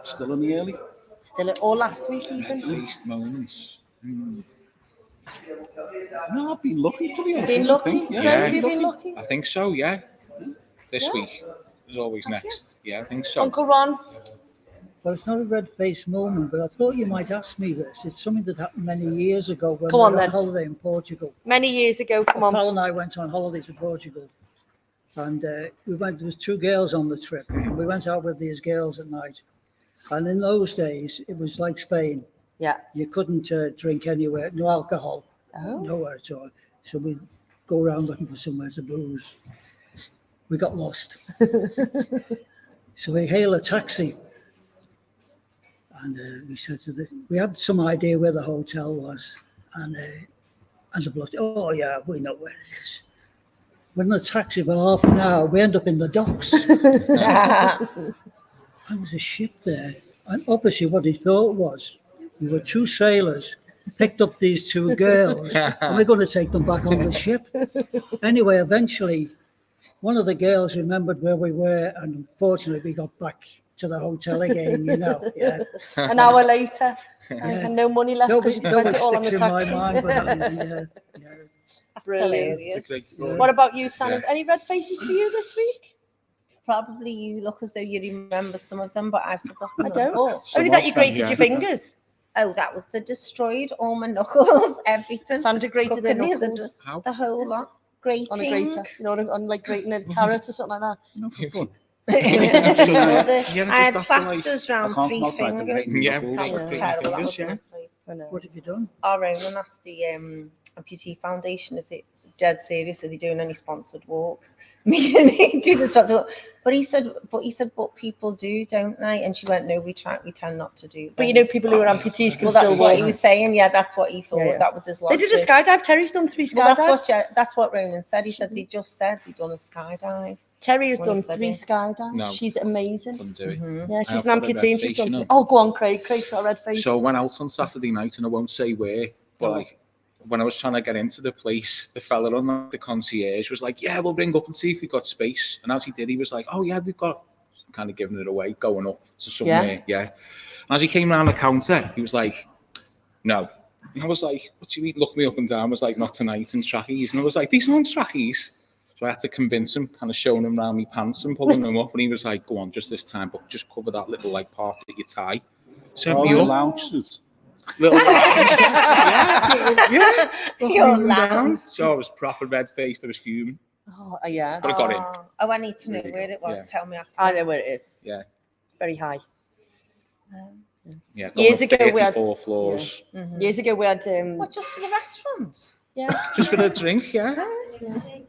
Speaker 2: still in the early.
Speaker 1: Still, or last week even?
Speaker 3: Red-faced moments.
Speaker 2: No, I've been lucky to be honest.
Speaker 1: Been
Speaker 2: I
Speaker 1: lucky?
Speaker 2: think,
Speaker 1: Craig,
Speaker 3: Yeah.
Speaker 1: have you been lucky?
Speaker 3: I think so, yeah. This
Speaker 1: Yeah.
Speaker 3: week. There's always next. Yeah, I think so.
Speaker 1: Uncle Ron?
Speaker 5: Well, it's not a red-faced moment, but I thought you might ask me this. It's something that happened many years ago when
Speaker 1: Come
Speaker 5: we
Speaker 1: on,
Speaker 5: were on
Speaker 1: then.
Speaker 5: holiday in Portugal.
Speaker 1: Many years ago, come on.
Speaker 5: Pal and I went on holiday to Portugal, and we went. There was 2 girls on the trip, and we went out with these girls at night. And in those days, it was like Spain.
Speaker 1: Yeah.
Speaker 5: You couldn't drink anywhere, no alcohol, nowhere at all. So we go around looking for somewhere to booze. We got lost. So we hail a taxi. And we said to we had some idea where the hotel was. And as a bloke, oh yeah, we know where it is. We're in the taxi for half an hour. We end up in the docks. And there's a ship there. And obviously what he thought was, we were 2 sailors, picked up these 2 girls, and we're going to take them back on the ship. Anyway, eventually, one of the girls remembered where we were, and unfortunately we got back to the hotel again, you know. Yeah.
Speaker 1: An hour later, and no money left because you spent
Speaker 5: Nobody
Speaker 1: it all on the
Speaker 5: sticks in my
Speaker 1: taxi.
Speaker 5: mind, but yeah.
Speaker 1: Brilliant.
Speaker 3: It's a great story.
Speaker 1: What about you, Sandra?
Speaker 3: Yeah.
Speaker 1: Any red faces for you this week?
Speaker 4: Probably you look as though you remember some of them, but I've forgotten.
Speaker 1: I don't.
Speaker 4: Oh,
Speaker 1: Only that you grated
Speaker 3: yeah.
Speaker 1: your fingers.
Speaker 4: that was the destroyed all my knuckles, everything.
Speaker 1: Sandra grated her
Speaker 4: Cooking the other
Speaker 1: knuckles
Speaker 3: How?
Speaker 4: The whole lot. Grating.
Speaker 1: on a grater. You know, on like grating a carrot or something like
Speaker 2: No, for fun.
Speaker 4: I had
Speaker 3: just have to, like,
Speaker 4: plasters round
Speaker 2: I can't
Speaker 4: 3
Speaker 2: multiply the
Speaker 4: fingers.
Speaker 2: grating.
Speaker 3: Yeah,
Speaker 4: That was
Speaker 3: three
Speaker 4: terrible. That
Speaker 3: fingers,
Speaker 4: was
Speaker 3: yeah.
Speaker 4: lovely.
Speaker 1: that. I know.
Speaker 5: What have you done?
Speaker 4: Our own, and that's the Amputee Foundation. If they dead serious, are they doing any sponsored walks? Me and he do the sponsored walk. But he said, but people do, don't they? And she went, no, we tend not to do.
Speaker 1: But you know, people who are amputees can
Speaker 4: Well,
Speaker 1: still
Speaker 4: that's what he
Speaker 1: walk.
Speaker 4: was saying. Yeah, that's what he thought.
Speaker 1: Yeah, yeah.
Speaker 4: That was his
Speaker 1: They
Speaker 4: logic.
Speaker 1: did a skydive. Terry's done 3
Speaker 4: Well,
Speaker 1: skydives.
Speaker 4: that's what Ronan said. He said they just said they'd done a skydive.
Speaker 1: Terry has
Speaker 4: What
Speaker 1: done
Speaker 4: is that
Speaker 1: 3
Speaker 4: in?
Speaker 1: skydives.
Speaker 3: No.
Speaker 1: She's amazing.
Speaker 3: Couldn't do it.
Speaker 4: Mm-hmm.
Speaker 1: Yeah,
Speaker 3: I
Speaker 1: she's
Speaker 3: have
Speaker 1: an
Speaker 3: got a
Speaker 1: amputee
Speaker 3: red
Speaker 1: and she's
Speaker 3: face,
Speaker 1: done.
Speaker 3: you know.
Speaker 1: Oh, go on, Craig. Craig's got a red face.
Speaker 3: So went out on Saturday night, and I won't say where, but like when I was trying to get into the place, the fella on the concierge was like, "Yeah, we'll ring up and see if we've got space." And as he did, he was like, "Oh yeah, we've got," kind of giving it away, going up to somewhere. Yeah. And as he came around the counter, he was like, "No." And I was like, "What do you mean?" Looked me up and down. I was like, "Not tonight in trackies." And I was like, "These aren't trackies." So I had to convince him, kind of showing him around my pants and pulling them up. And he was like, "Go on, just this time, but just cover that little like part that you tie." Sent
Speaker 2: Oh,
Speaker 3: me
Speaker 2: your
Speaker 3: up.
Speaker 2: lounge suit.
Speaker 3: Little yeah.
Speaker 4: Your
Speaker 3: Down.
Speaker 4: lounge.
Speaker 3: So I was proper red faced. I was fuming.
Speaker 1: Oh, yeah.
Speaker 3: But I got in.
Speaker 4: Oh, I need to know
Speaker 3: Really
Speaker 4: where
Speaker 3: good.
Speaker 4: it was.
Speaker 3: Yeah.
Speaker 4: Tell me after.
Speaker 1: I know where it is.
Speaker 3: Yeah.
Speaker 1: Very high.
Speaker 3: Yeah.
Speaker 1: Years
Speaker 3: going
Speaker 1: ago, we had-
Speaker 3: 34 floors.
Speaker 4: Mhm.
Speaker 1: Years ago, we had
Speaker 4: What, just to the restaurants?
Speaker 3: Just for a drink, yeah.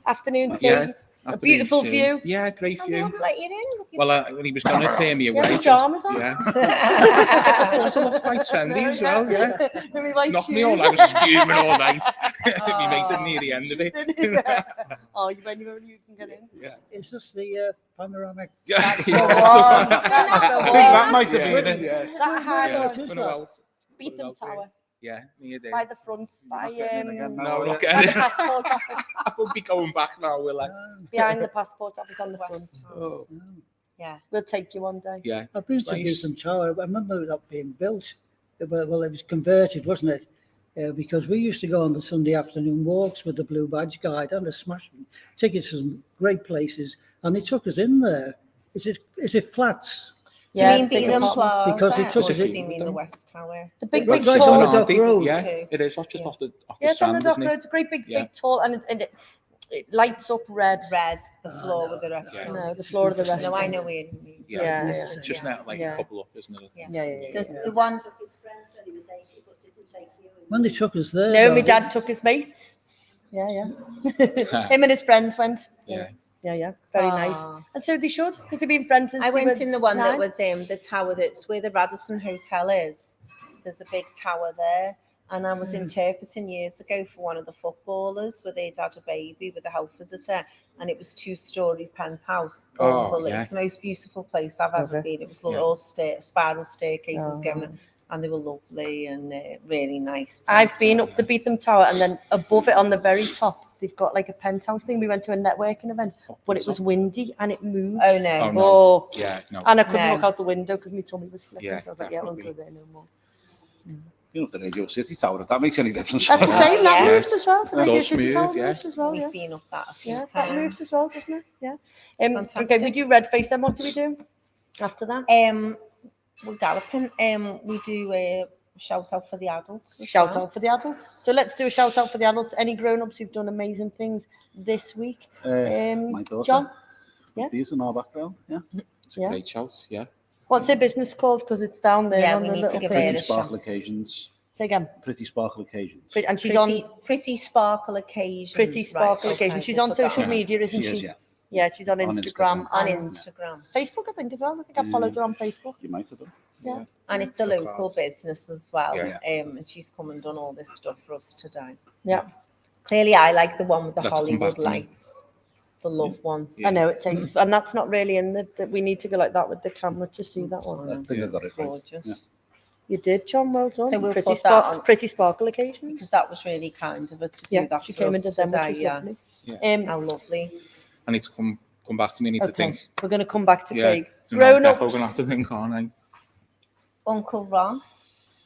Speaker 1: afternoon tea.
Speaker 3: Yeah.
Speaker 1: A beautiful view.
Speaker 3: Yeah, great
Speaker 4: And they
Speaker 3: view.
Speaker 4: wouldn't let you in.
Speaker 3: Well, when he was going to turn me
Speaker 1: Yeah,
Speaker 3: away.
Speaker 1: his pajamas on.
Speaker 3: Yeah. I looked quite trendy as well, yeah.
Speaker 1: Very white
Speaker 3: Knocked
Speaker 1: shoes.
Speaker 3: me all. I was fuming all night. Me mate didn't near the end of it.
Speaker 1: Oh, you remember when you can get in?
Speaker 3: Yeah.
Speaker 5: Is this the panoramic?
Speaker 3: Yeah.
Speaker 1: That's the
Speaker 3: Yeah,
Speaker 1: one.
Speaker 3: that's the
Speaker 1: That's the
Speaker 2: I think
Speaker 1: one.
Speaker 2: that might have
Speaker 3: Yeah.
Speaker 2: been it. Yeah.
Speaker 1: That high
Speaker 3: Yeah.
Speaker 5: What is
Speaker 3: Went
Speaker 5: that?
Speaker 3: out.
Speaker 1: Beetham Tower.
Speaker 3: Yeah, near there.
Speaker 1: by the front, by
Speaker 3: No,
Speaker 1: by
Speaker 3: look
Speaker 1: the
Speaker 3: at it.
Speaker 1: passport office.
Speaker 3: We'll be going back now, will I?
Speaker 1: Behind the passport office on the front.
Speaker 3: Oh,
Speaker 4: Yeah.
Speaker 1: We'll take you one day.
Speaker 3: yeah.
Speaker 5: I've been to
Speaker 3: Nice.
Speaker 5: Beetham Tower. I remember that being built. Well, it was converted, wasn't it? Because we used to go on the Sunday afternoon walks with the Blue Badge Guide and the smashing tickets to some great places, and they took us in there. Is it flats?
Speaker 4: Do you mean
Speaker 1: big
Speaker 4: Beetham
Speaker 1: apartments.
Speaker 4: Plaza?
Speaker 5: Because it took
Speaker 4: or
Speaker 5: us
Speaker 4: do
Speaker 5: in-
Speaker 4: you mean the West Tower?
Speaker 1: The big,
Speaker 5: Right,
Speaker 1: big
Speaker 5: right
Speaker 1: tall.
Speaker 5: on the dock road.
Speaker 3: Yeah,
Speaker 4: Too.
Speaker 3: it is. Just off the
Speaker 1: Yeah, it's on the
Speaker 3: strand,
Speaker 1: dock
Speaker 3: isn't
Speaker 1: road.
Speaker 3: it?
Speaker 1: It's a great big,
Speaker 3: Yeah.
Speaker 1: big tall, and it lights up red.
Speaker 4: Red, the floor with the restaurant.
Speaker 1: No, the floor of the restaurant.
Speaker 4: No, I know where you mean.
Speaker 1: Yeah, yeah.
Speaker 3: It's just now like
Speaker 1: Yeah.
Speaker 3: a couple up, isn't it?
Speaker 4: Yeah.
Speaker 1: Yeah.
Speaker 4: There's the one.
Speaker 6: Took his friends when he was 80, but didn't take you.
Speaker 5: When they took us there.
Speaker 1: No,
Speaker 5: though,
Speaker 1: my dad took his mates. Yeah. Him and his friends went.
Speaker 3: Yeah.
Speaker 1: Yeah. Very nice.
Speaker 4: Ah.
Speaker 1: And so they should, because they've been friends since
Speaker 4: I
Speaker 1: they
Speaker 4: went
Speaker 1: were
Speaker 4: in the one that
Speaker 1: 9.
Speaker 4: was the tower that's where the Radisson Hotel is. There's a big tower there. And I was interpreting years ago for one of the footballers where they'd had a baby with a health visitor, and it was 2-story penthouse.
Speaker 3: Oh,
Speaker 4: Unbelievable.
Speaker 3: yeah.
Speaker 4: It's the most beautiful place I've
Speaker 1: Was
Speaker 4: ever
Speaker 1: it?
Speaker 4: been. It was
Speaker 3: Yeah.
Speaker 4: all spiral staircases
Speaker 1: Oh.
Speaker 4: going, and they were lovely and really nice.
Speaker 1: I've been up the Beetham Tower, and then above it on the very top, they've got like a penthouse thing. We went to a networking event, but it was windy and it moved.
Speaker 4: Oh no.
Speaker 3: Oh, no.
Speaker 1: Oh,
Speaker 3: Yeah, no.
Speaker 1: and I couldn't
Speaker 4: No.
Speaker 1: look out the window because my tummy was flipping.
Speaker 3: Yeah,
Speaker 1: So I was like, yeah, I won't
Speaker 3: definitely.
Speaker 1: go there no more.
Speaker 2: You know, the Radio City Tower, if that makes any difference.
Speaker 1: That's the same. That
Speaker 4: Yeah.
Speaker 1: moves as well. The
Speaker 3: It
Speaker 1: Radio
Speaker 3: does
Speaker 1: City
Speaker 3: move,
Speaker 1: Tower
Speaker 3: yeah.
Speaker 1: moves as well. Yeah.
Speaker 4: We've been up that a few
Speaker 1: Yeah,
Speaker 4: times.
Speaker 1: that moves as well, doesn't it? Yeah. Okay, we
Speaker 4: Fantastic.
Speaker 1: do Red Face. Then what do we do after that?
Speaker 4: We're galloping. We do a shout out for the adults. as
Speaker 1: Shout
Speaker 4: well.
Speaker 1: out for the adults. So let's do a shout out for the adults. Any grown-ups who've done amazing things this week?
Speaker 2: My daughter.
Speaker 1: John, yeah.
Speaker 2: These in our background, yeah.
Speaker 3: It's a
Speaker 1: Yeah.
Speaker 3: great shout, yeah.
Speaker 1: What's their business called? Because it's down there
Speaker 4: Yeah,
Speaker 1: on
Speaker 4: we
Speaker 1: the
Speaker 4: need to
Speaker 1: little
Speaker 4: give
Speaker 1: page.
Speaker 4: it
Speaker 2: Pretty
Speaker 4: a
Speaker 2: sparkle occasions.
Speaker 1: Say again.
Speaker 2: Pretty sparkle occasions.
Speaker 1: And she's
Speaker 4: Pretty sparkle occasions.
Speaker 1: Pretty Sparkle
Speaker 4: right,
Speaker 1: Occasion.
Speaker 4: okay,
Speaker 1: She's
Speaker 4: we'll
Speaker 1: on
Speaker 4: put that
Speaker 1: social
Speaker 4: on.
Speaker 1: media, isn't
Speaker 2: She
Speaker 1: she?
Speaker 2: is, yeah.
Speaker 1: Yeah, she's on
Speaker 2: On
Speaker 1: Instagram,
Speaker 4: On
Speaker 1: and
Speaker 4: Instagram.
Speaker 1: Facebook, I think, as well. I think I followed her on Facebook.
Speaker 2: You might have done.
Speaker 1: Yeah.
Speaker 4: And it's a
Speaker 3: Good
Speaker 4: local
Speaker 3: cards.
Speaker 4: business as well.
Speaker 3: Yeah.
Speaker 4: And she's come and done all this stuff for us today.
Speaker 1: Yeah.
Speaker 4: Clearly, I like the one with the
Speaker 3: Let's come
Speaker 4: Hollywood
Speaker 3: back to me.
Speaker 4: lights. The love one.
Speaker 3: Yeah.
Speaker 1: I know it takes, and that's not really in the, that we need to go like that with the camera to see that
Speaker 2: I
Speaker 1: one.
Speaker 2: think I got it right.
Speaker 4: Gorgeous.
Speaker 2: Yeah.
Speaker 1: You did, John. Well done.
Speaker 4: So we'll
Speaker 1: pretty,
Speaker 4: put that on.
Speaker 1: pretty Sparkle Occasions.
Speaker 4: Because that was really kind of her to do
Speaker 1: Yeah,
Speaker 4: that
Speaker 1: she
Speaker 4: for
Speaker 1: came
Speaker 4: us
Speaker 1: into them, which
Speaker 4: today.
Speaker 1: was
Speaker 4: Yeah.
Speaker 1: lovely.
Speaker 4: How lovely.
Speaker 3: I need to come back to me. I need to
Speaker 1: Okay,
Speaker 3: think.
Speaker 1: we're going to come back to
Speaker 3: Yeah.
Speaker 1: Craig.
Speaker 3: So
Speaker 1: Grown
Speaker 3: I'm
Speaker 1: ups.
Speaker 3: going to have to think, aren't I?
Speaker 4: Uncle Ron,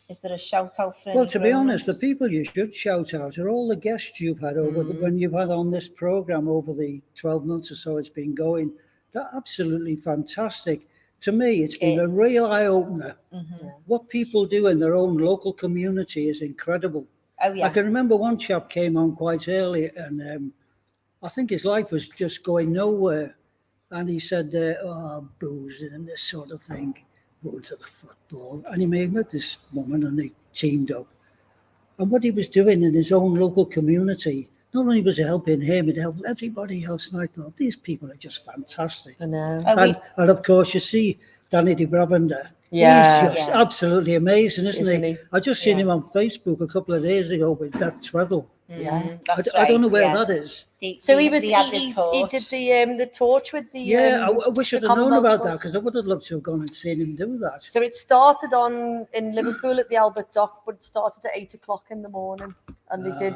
Speaker 4: is there a shout out for
Speaker 5: Well,
Speaker 4: any
Speaker 5: to be honest, the
Speaker 4: grown-ups?
Speaker 5: people you should shout out are all the guests you've had over when you've had on this program over the 12 months or so it's been going. They're absolutely fantastic. To me, it's been a real eye opener.
Speaker 4: Mhm.
Speaker 5: What people do in their own local community is incredible.
Speaker 4: Oh
Speaker 5: I
Speaker 4: yeah.
Speaker 5: can remember one chap came on quite early, and I think his life was just going nowhere. And he said, "Oh, boozing and this sort of thing, go to the football." And he met this woman, and they teamed up. And what he was doing in his own local community, not only was it helping him, it helped everybody else. And I thought, these people are just fantastic.
Speaker 1: I know.
Speaker 4: Oh, we-
Speaker 5: And of course, you see Danny de Brabander.
Speaker 1: Yeah.
Speaker 5: He's just
Speaker 4: Yeah.
Speaker 5: absolutely amazing, isn't
Speaker 1: Isn't
Speaker 5: he?
Speaker 1: he?
Speaker 5: I just seen
Speaker 4: Yeah.
Speaker 5: him on Facebook a couple of days ago with Beth Tweddle.
Speaker 1: Yeah.
Speaker 4: That's
Speaker 5: I don't know
Speaker 4: right,
Speaker 5: where
Speaker 4: yeah.
Speaker 5: that is.
Speaker 1: So he was
Speaker 4: He had the
Speaker 1: he
Speaker 4: torch.
Speaker 1: did the torch with the
Speaker 5: Yeah, I wish
Speaker 1: the
Speaker 5: I'd have known
Speaker 1: Commonwealth
Speaker 5: about
Speaker 1: torch.
Speaker 5: that because I would have loved to have gone and seen him do that.
Speaker 1: So it started in Liverpool at the Albert Dock, but it started at 8 o'clock in the morning, and they did.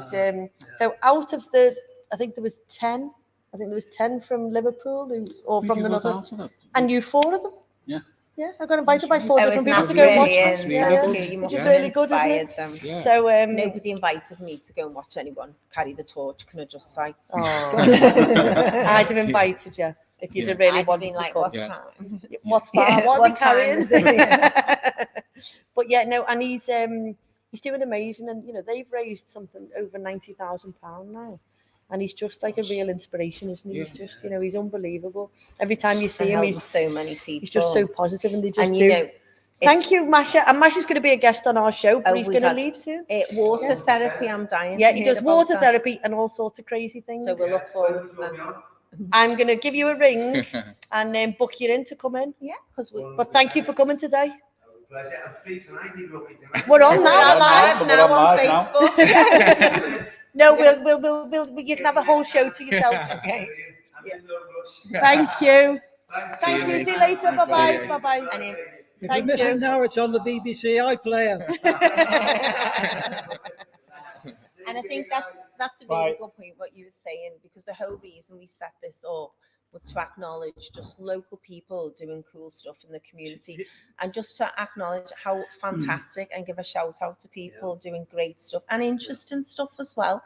Speaker 1: So out of I think there was 10. I think there was 10 from Liverpool or from the North, and you 4 of them.
Speaker 2: Yeah.
Speaker 1: Yeah, I got invited by 4
Speaker 4: Oh,
Speaker 1: different
Speaker 4: isn't
Speaker 1: people
Speaker 4: that
Speaker 1: to go and watch.
Speaker 4: brilliant?
Speaker 3: That's
Speaker 1: Yeah,
Speaker 3: really
Speaker 1: yeah.
Speaker 3: good.
Speaker 4: You
Speaker 1: Which
Speaker 4: must
Speaker 1: is
Speaker 4: have
Speaker 1: really good, isn't it?
Speaker 4: inspired them.
Speaker 3: Yeah.
Speaker 1: So
Speaker 4: Nobody invited me to go and watch anyone carry the torch, can I just say?
Speaker 1: oh, I'd have invited you if you'd
Speaker 3: Yeah.
Speaker 1: have really
Speaker 4: I'd have
Speaker 1: wanted
Speaker 4: been
Speaker 1: to
Speaker 4: like,
Speaker 1: come.
Speaker 4: what
Speaker 3: Yeah.
Speaker 4: time?
Speaker 1: What's that?
Speaker 4: Yeah,
Speaker 1: What are
Speaker 4: what
Speaker 1: they carrying?
Speaker 4: time is
Speaker 1: But yeah, no, and he's doing amazing, and you know they've raised something over £90,000 now, and he's just like a real inspiration, isn't he? He's
Speaker 3: Yeah.
Speaker 1: just, you know, he's unbelievable. Every time you see
Speaker 4: To
Speaker 1: him,
Speaker 4: help
Speaker 1: he's
Speaker 4: so many people.
Speaker 1: just so positive, and they just
Speaker 4: and
Speaker 1: do.
Speaker 4: you know,
Speaker 1: Thank you, Masha. And Masha's going to be a guest on our show, but
Speaker 4: Oh,
Speaker 1: he's
Speaker 4: we've
Speaker 1: going to
Speaker 4: had-
Speaker 1: leave soon.
Speaker 4: water therapy, I'm dying.
Speaker 1: Yeah,
Speaker 4: to
Speaker 1: he
Speaker 4: hear
Speaker 1: does
Speaker 4: about
Speaker 1: water
Speaker 4: that.
Speaker 1: therapy and all sorts of crazy things.
Speaker 4: So we'll look forward to that.
Speaker 1: I'm going to give you a ring and then book you in to come in.
Speaker 4: Yeah, because we.
Speaker 1: But thank you for coming today.
Speaker 6: Pleasure. I'm free tonight. You will be tonight.
Speaker 1: We're on
Speaker 4: We're
Speaker 1: now, live.
Speaker 4: live now on
Speaker 2: live now.
Speaker 4: Facebook.
Speaker 1: No, we'll you can have a whole show to yourself.
Speaker 4: Okay.
Speaker 6: I'm in no rush.
Speaker 1: Thank you.
Speaker 6: Thanks.
Speaker 1: Thank
Speaker 3: See you
Speaker 1: you. See you
Speaker 3: later.
Speaker 1: later. Bye bye.
Speaker 3: Bye.
Speaker 1: Bye bye.
Speaker 4: And
Speaker 5: If
Speaker 1: Thank
Speaker 5: you miss
Speaker 1: you.
Speaker 5: it now, it's on the BBC iPlayer.
Speaker 4: And I think that's a really good point what you were saying, because the whole reason we set this up was to acknowledge just local people doing cool stuff in the community, and just to acknowledge how fantastic and give a shout out to people doing great stuff and interesting stuff as well.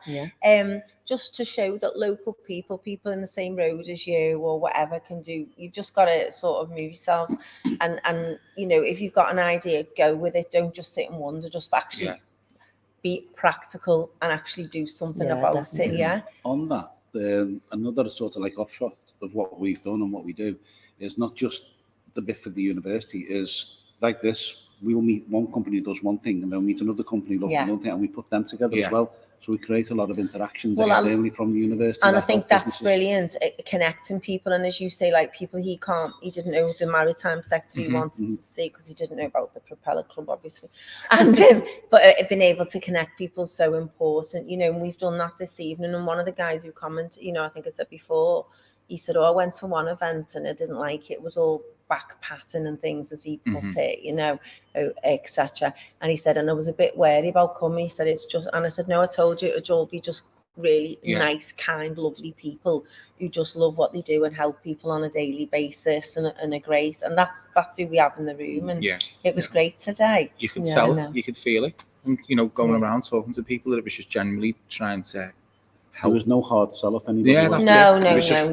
Speaker 4: Just to show that local people in the same road as you or whatever can do. You've just got to sort of move yourselves, and you know, if you've got an idea, go with it. Don't just sit and wonder, just actually be practical and actually do something about it.
Speaker 2: On that, another sort of like offshot of what we've done and what we do is not just the bit for the university, is like this. We'll meet one company who does one thing, and they'll meet another company who does another thing, and we put them together as well. So we create a lot of interactions externally from the university.
Speaker 4: And I think that's brilliant, connecting people. And as you say, like people he didn't know the maritime sector he wanted to see, because he didn't know about the Propeller Club, obviously. And but being able to connect people is so important, you know. And we've done that this evening. And one of the guys who commented, you know, I think I said before, he said, I went to one event and I didn't like it. It was all back patting and things, as he put it, you know, etc. And he said, and I was a bit wary about coming. He said, it's just, and I said, no, I told you, it'd all be just really nice, kind, lovely people who just love what they do and help people on a daily basis, and a grace. And that's who we have in the room. And it was great today.
Speaker 3: You could tell it, you could feel it. And, you know, going around talking to people, that it was just generally trying to help.
Speaker 2: There was no hard sell off anybody.
Speaker 3: No,
Speaker 4: not at all.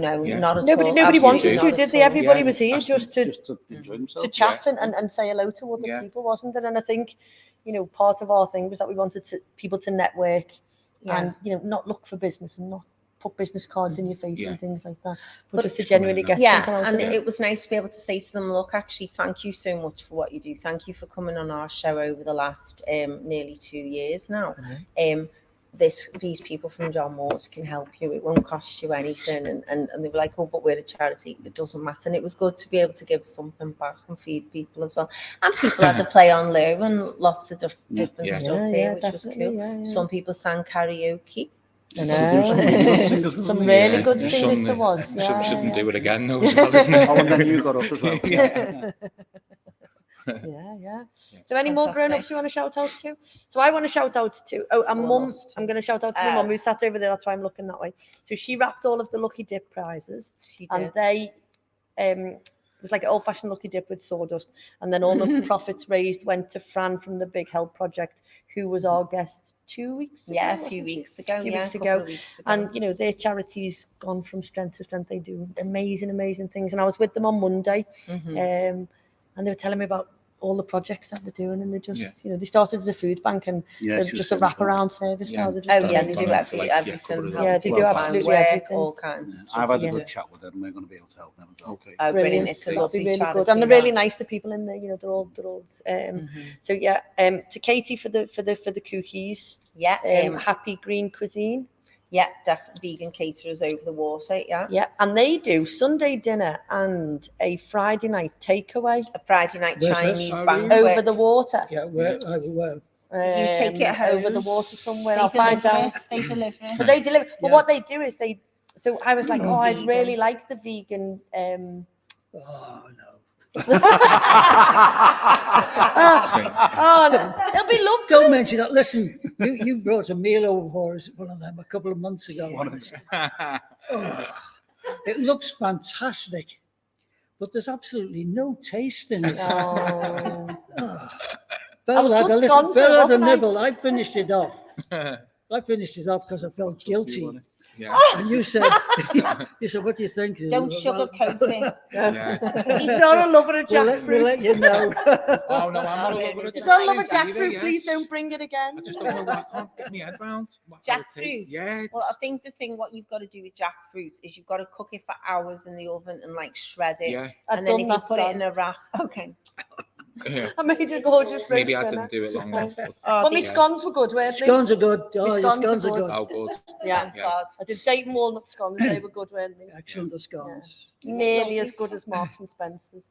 Speaker 1: Nobody wanted to, did they? Everybody was here just to
Speaker 2: enjoy themselves.
Speaker 1: To chat and say hello to other people, wasn't it? And I think, you know, part of our thing was that we wanted people to network and, you know, not look for business and not put business cards in your face and things like that, but just to genuinely get something out of it.
Speaker 4: It was nice to be able to say to them, look, actually, thank you so much for what you do. Thank you for coming on our show over the last nearly 2 years now. These people from John Moore's can help you. It won't cost you anything. And they were like, oh, but we're a charity. It doesn't matter. And it was good to be able to give something back and feed people as well. And people had to play on low and lots of different stuff here, which was cool. Some people sang karaoke.
Speaker 1: I know. Some really good singers there was.
Speaker 3: Some shouldn't do it again, though, as well, isn't it?
Speaker 2: Oh, and then you got up as well.
Speaker 1: So any more grown-ups you want to shout out to? So I want to shout out to Mum. I'm going to shout out to my mum, who sat over there. That's why I'm looking that way. So she wrapped all of the Lucky Dip prizes, and they it was like an old-fashioned Lucky Dip with sawdust, and then all the profits raised went to Fran from the Big Help Project, who was our guest 2 weeks ago.
Speaker 4: A few weeks ago.
Speaker 1: And you know, their charity's gone from strength to strength. They do amazing things, and I was with them on Monday. And they were telling me about all the projects that they're doing, and they just, you know, they started as a food bank, and they're just a wraparound service now. They're just
Speaker 4: they do everything.
Speaker 1: Yeah, they do absolutely everything.
Speaker 4: All kinds of stuff.
Speaker 2: I've had a good chat with them, and they're going to be able to help them as well.
Speaker 4: Okay. Brilliant. It's a lovely
Speaker 1: really
Speaker 4: charity.
Speaker 1: good. And they're really nice to people in there. You know, they're all. So yeah, to Katie for the cookies. Happy Green Cuisine.
Speaker 4: Yeah, definitely vegan caterers over the water.
Speaker 1: Yeah, and they do Sunday dinner and a Friday night takeaway.
Speaker 4: A Friday night Chinese banquet
Speaker 1: over the water.
Speaker 5: Yeah, where?
Speaker 4: You take it home
Speaker 1: over the water somewhere. I'll find out.
Speaker 4: They deliver it.
Speaker 1: But they deliver. But what they do is they. So I was like, I'd really like the vegan.
Speaker 5: Oh no.
Speaker 1: It'll be lovely.
Speaker 5: Don't mention that. Listen, you brought a meal over for us, one of them, a couple of months ago. It looks fantastic, but there's absolutely no taste in it. Bella had a nibble. I finished it off. Because I felt guilty.
Speaker 3: Yeah.
Speaker 5: And you said, what do you think?
Speaker 4: Don't sugarcoat it.
Speaker 1: He's not a lover of jackfruit.
Speaker 5: We'll let you know.
Speaker 3: Oh, no, I'm not a lover of
Speaker 1: jackfruit. Don't love a jackfruit. Please don't bring it again.
Speaker 3: I just don't know why I can't get my head around.
Speaker 4: Jackfruit?
Speaker 3: Yeah.
Speaker 4: Well, I think what you've got to do with jackfruit is you've got to cook it for hours in the oven and like shred it.
Speaker 3: Yeah.
Speaker 4: And then if you put it in a wrap. Okay.
Speaker 3: Yeah.
Speaker 1: I made a gorgeous
Speaker 3: Maybe I didn't do it long enough.
Speaker 1: But my scones were good, weren't they?
Speaker 5: Scones are good.
Speaker 1: Oh, your scones are good.
Speaker 3: Oh, good.
Speaker 1: Yeah. God. I did Dayton walnut scones. They were good, weren't they?
Speaker 5: Excellent scones.
Speaker 1: Nearly as good as Marks and Spencer's.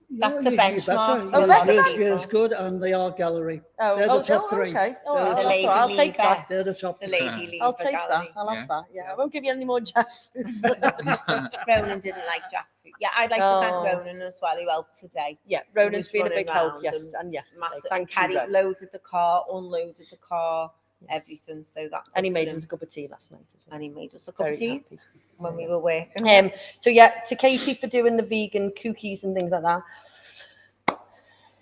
Speaker 4: That's the
Speaker 5: usually
Speaker 4: benchmark.
Speaker 5: better.
Speaker 1: Oh,
Speaker 5: Yeah,
Speaker 1: better?
Speaker 5: it's good, and they are gallery.
Speaker 1: Oh,
Speaker 5: They're the top three.
Speaker 1: Okay. Oh,
Speaker 5: They're the
Speaker 1: that's
Speaker 5: top
Speaker 1: all right. I'll take
Speaker 4: Lever.
Speaker 1: that.
Speaker 5: They're the top
Speaker 4: The
Speaker 5: three.
Speaker 4: lady lever
Speaker 1: I'll take
Speaker 4: gallery.
Speaker 1: that. I'll have
Speaker 3: Yeah.
Speaker 1: that. Yeah, I won't give you any more jack.
Speaker 4: Ronan didn't like jackfruit. Yeah, I'd like to thank Ronan as well, who helped today.
Speaker 1: Yeah,
Speaker 4: Who
Speaker 1: Ronan's
Speaker 4: was
Speaker 1: been a big
Speaker 4: running
Speaker 1: help.
Speaker 4: round
Speaker 1: Yes,
Speaker 4: and
Speaker 1: and yes,
Speaker 4: Massive,
Speaker 1: thank you.
Speaker 4: carried,
Speaker 1: Ron.
Speaker 4: loaded the car, unloaded the car, everything. So that.
Speaker 1: And he made us a cup of tea last night as well.
Speaker 4: And he made us a cup
Speaker 1: Very
Speaker 4: of tea
Speaker 1: happy.
Speaker 4: when we were working.
Speaker 1: So yeah, to Katie for doing the vegan cookies and things like that.